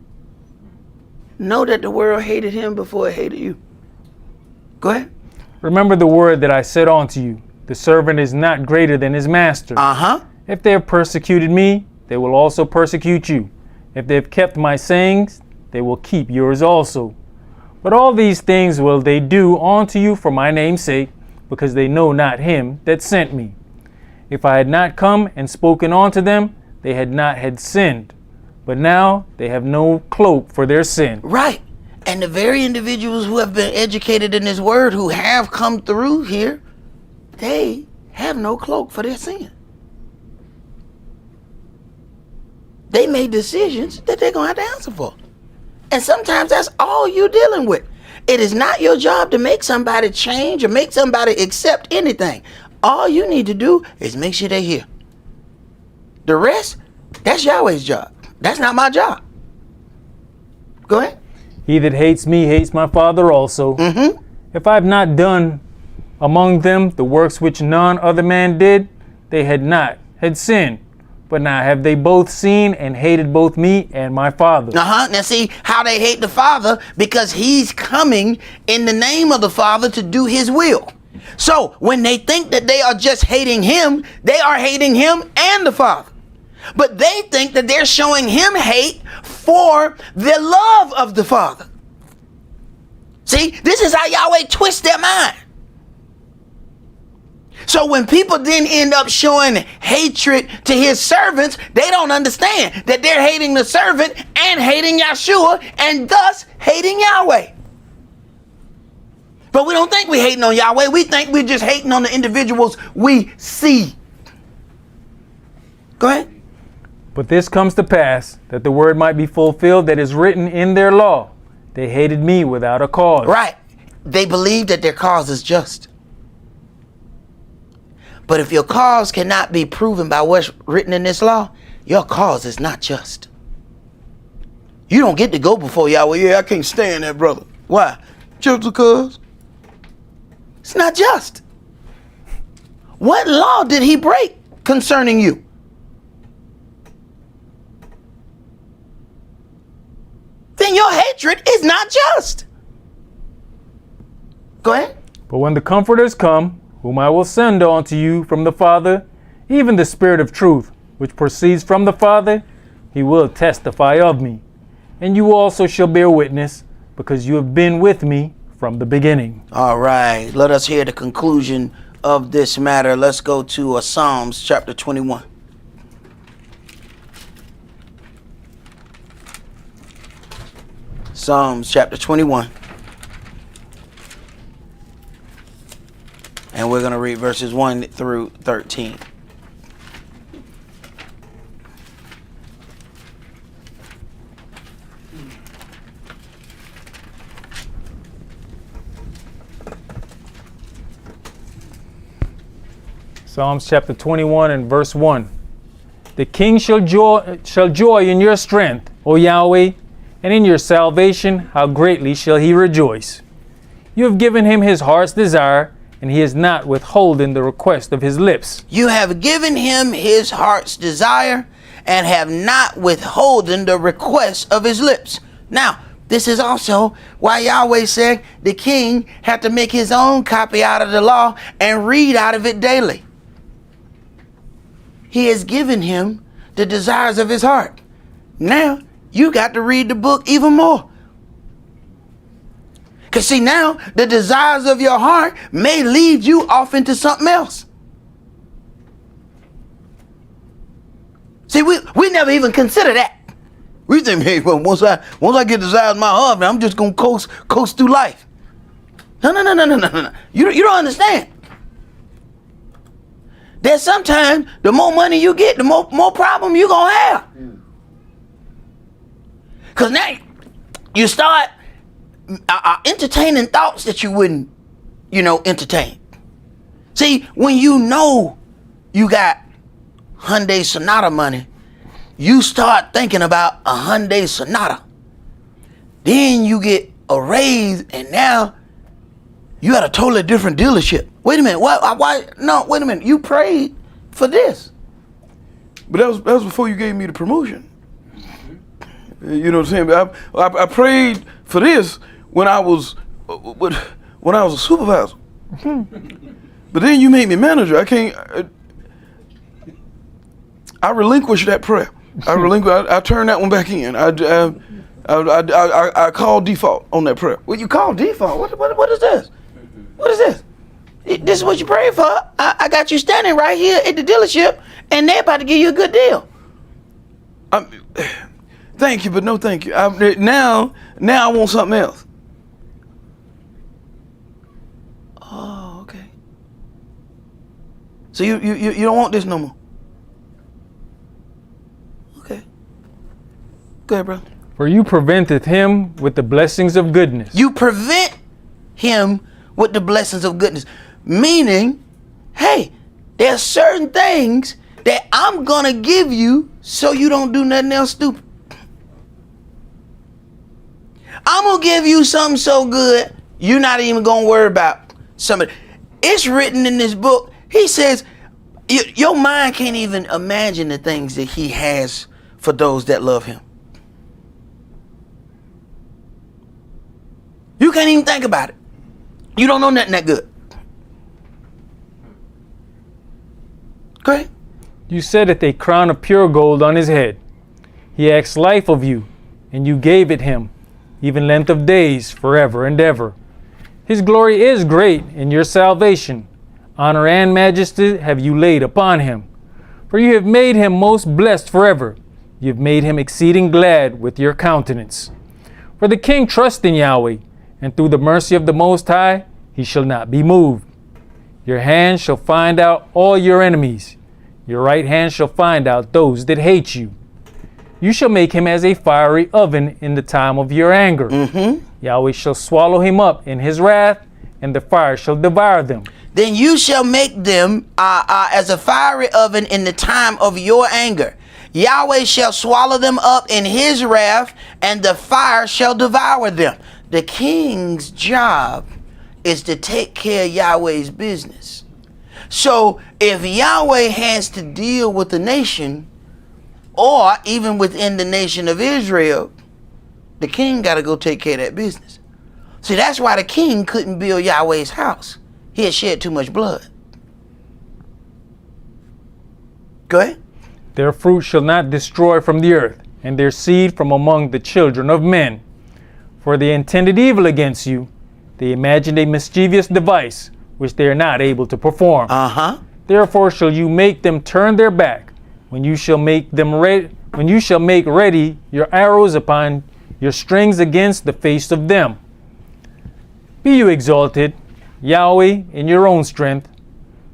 Know that the world hated him before it hated you. Go ahead. Remember the word that I said unto you. The servant is not greater than his master. If they have persecuted me, they will also persecute you. If they have kept my sayings, they will keep yours also. But all these things will they do unto you for my name's sake, because they know not him that sent me. If I had not come and spoken unto them, they had not had sinned. But now they have no cloak for their sin. Right. And the very individuals who have been educated in this word, who have come through here, they have no cloak for their sin. They made decisions that they're going to have to answer for. And sometimes that's all you're dealing with. It is not your job to make somebody change or make somebody accept anything. All you need to do is make sure they're here. The rest, that's Yahweh's job. That's not my job. Go ahead. He that hates me hates my Father also. If I have not done among them the works which none other man did, they had not had sinned. But now have they both seen and hated both me and my Father. Now see how they hate the Father, because he's coming in the name of the Father to do his will. So when they think that they are just hating him, they are hating him and the Father. But they think that they're showing him hate for the love of the Father. See, this is how Yahweh twists their mind. So when people then end up showing hatred to his servants, they don't understand that they're hating the servant and hating Yahshua and thus hating Yahweh. But we don't think we're hating on Yahweh. We think we're just hating on the individuals we see. Go ahead. But this comes to pass, that the word might be fulfilled that is written in their law. They hated me without a cause. Right. They believe that their cause is just. But if your cause cannot be proven by what's written in this law, your cause is not just. You don't get to go before Yahweh. Yeah, I can't stand that brother. Why? Just because. It's not just. What law did he break concerning you? Then your hatred is not just. Go ahead. But when the Comforters come, whom I will send unto you from the Father, even the Spirit of truth, which proceeds from the Father, he will testify of me. And you also shall bear witness, because you have been with me from the beginning. All right, let us hear the conclusion of this matter. Let's go to Psalms chapter 21. Psalms chapter 21. And we're going to read verses 1 through 13. Psalms chapter 21 and verse 1. The king shall joy in your strength, O Yahweh, and in your salvation how greatly shall he rejoice. You have given him his heart's desire, and he is not withholding the request of his lips. You have given him his heart's desire, and have not withholden the request of his lips. Now, this is also why Yahweh said the king had to make his own copy out of the law and read out of it daily. He has given him the desires of his heart. Now, you got to read the book even more. Because see, now the desires of your heart may lead you off into something else. See, we never even consider that. We think, hey, well, once I get desires of my heart, man, I'm just gonna coast through life. No. You don't understand. There's sometimes the more money you get, the more problem you gonna have. Because now you start entertaining thoughts that you wouldn't, entertain. See, when you know you got Hyundai Sonata money, you start thinking about a Hyundai Sonata. Then you get a raise, and now you at a totally different dealership. Wait a minute, why? No, wait a minute. You prayed for this. But that was before you gave me the promotion. You know what I'm saying? I prayed for this when I was a supervisor. But then you made me manager. I relinquished that prayer. I turned that one back in. I called default on that prayer. Well, you called default? What is this? What is this? This is what you prayed for. I got you standing right here at the dealership, and they're about to give you a good deal. Thank you, but no thank you. Now I want something else. Oh, okay. So you don't want this no more? Okay. Go ahead, bro. For you preventeth him with the blessings of goodness. You prevent him with the blessings of goodness. Meaning, hey, there are certain things that I'm going to give you so you don't do nothing else stupid. I'm going to give you something so good, you're not even going to worry about somebody. It's written in this book. He says, your mind can't even imagine the things that he has for those that love him. You can't even think about it. You don't know nothing that good. Go ahead. You set a crown of pure gold on his head. He asked life of you, and you gave it him, even length of days forever and ever. His glory is great in your salvation. Honor and majesty have you laid upon him. For you have made him most blessed forever. You have made him exceeding glad with your countenance. For the king trusts in Yahweh, and through the mercy of the Most High, he shall not be moved. Your hand shall find out all your enemies. Your right hand shall find out those that hate you. You shall make him as a fiery oven in the time of your anger. Yahweh shall swallow him up in his wrath, and the fire shall devour them. Then you shall make them as a fiery oven in the time of your anger. Yahweh shall swallow them up in his wrath, and the fire shall devour them. The king's job is to take care of Yahweh's business. So if Yahweh has to deal with the nation, or even within the nation of Israel, the king got to go take care of that business. See, that's why the king couldn't build Yahweh's house. He had shed too much blood. Go ahead. Their fruit shall not destroy from the earth, and their seed from among the children of men. For they intended evil against you. They imagined a mischievous device, which they are not able to perform. Therefore shall you make them turn their back, when you shall make them ready, when you shall make ready your arrows upon your strings against the face of them. Be you exalted, Yahweh, in your own strength,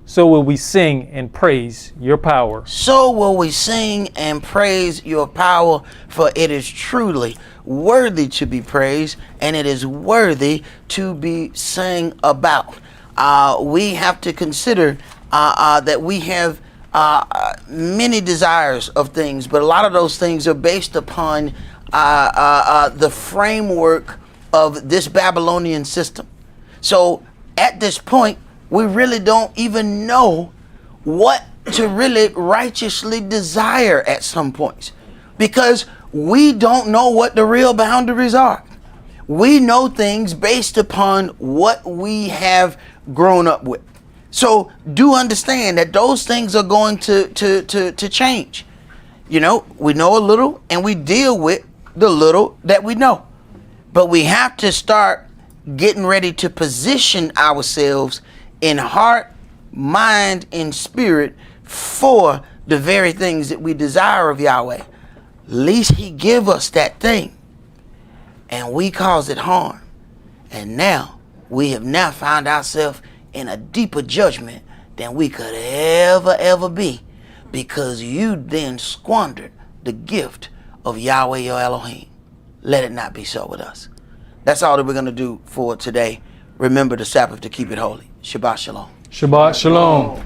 so will we sing and praise your power. So will we sing and praise your power, for it is truly worthy to be praised, and it is worthy to be sang about. We have to consider that we have many desires of things, but a lot of those things are based upon the framework of this Babylonian system. So at this point, we really don't even know what to really righteously desire at some points, because we don't know what the real boundaries are. We know things based upon what we have grown up with. So do understand that those things are going to change. You know, we know a little and we deal with the little that we know. But we have to start getting ready to position ourselves in heart, mind, and spirit for the very things that we desire of Yahweh. Least he give us that thing and we cause it harm. And now we have now found ourselves in a deeper judgment than we could ever be, because you then squandered the gift of Yahweh your Elohim. Let it not be so with us. That's all that we're going to do for today. Remember the Sabbath to keep it holy. Shabbat shalom. Shabbat shalom.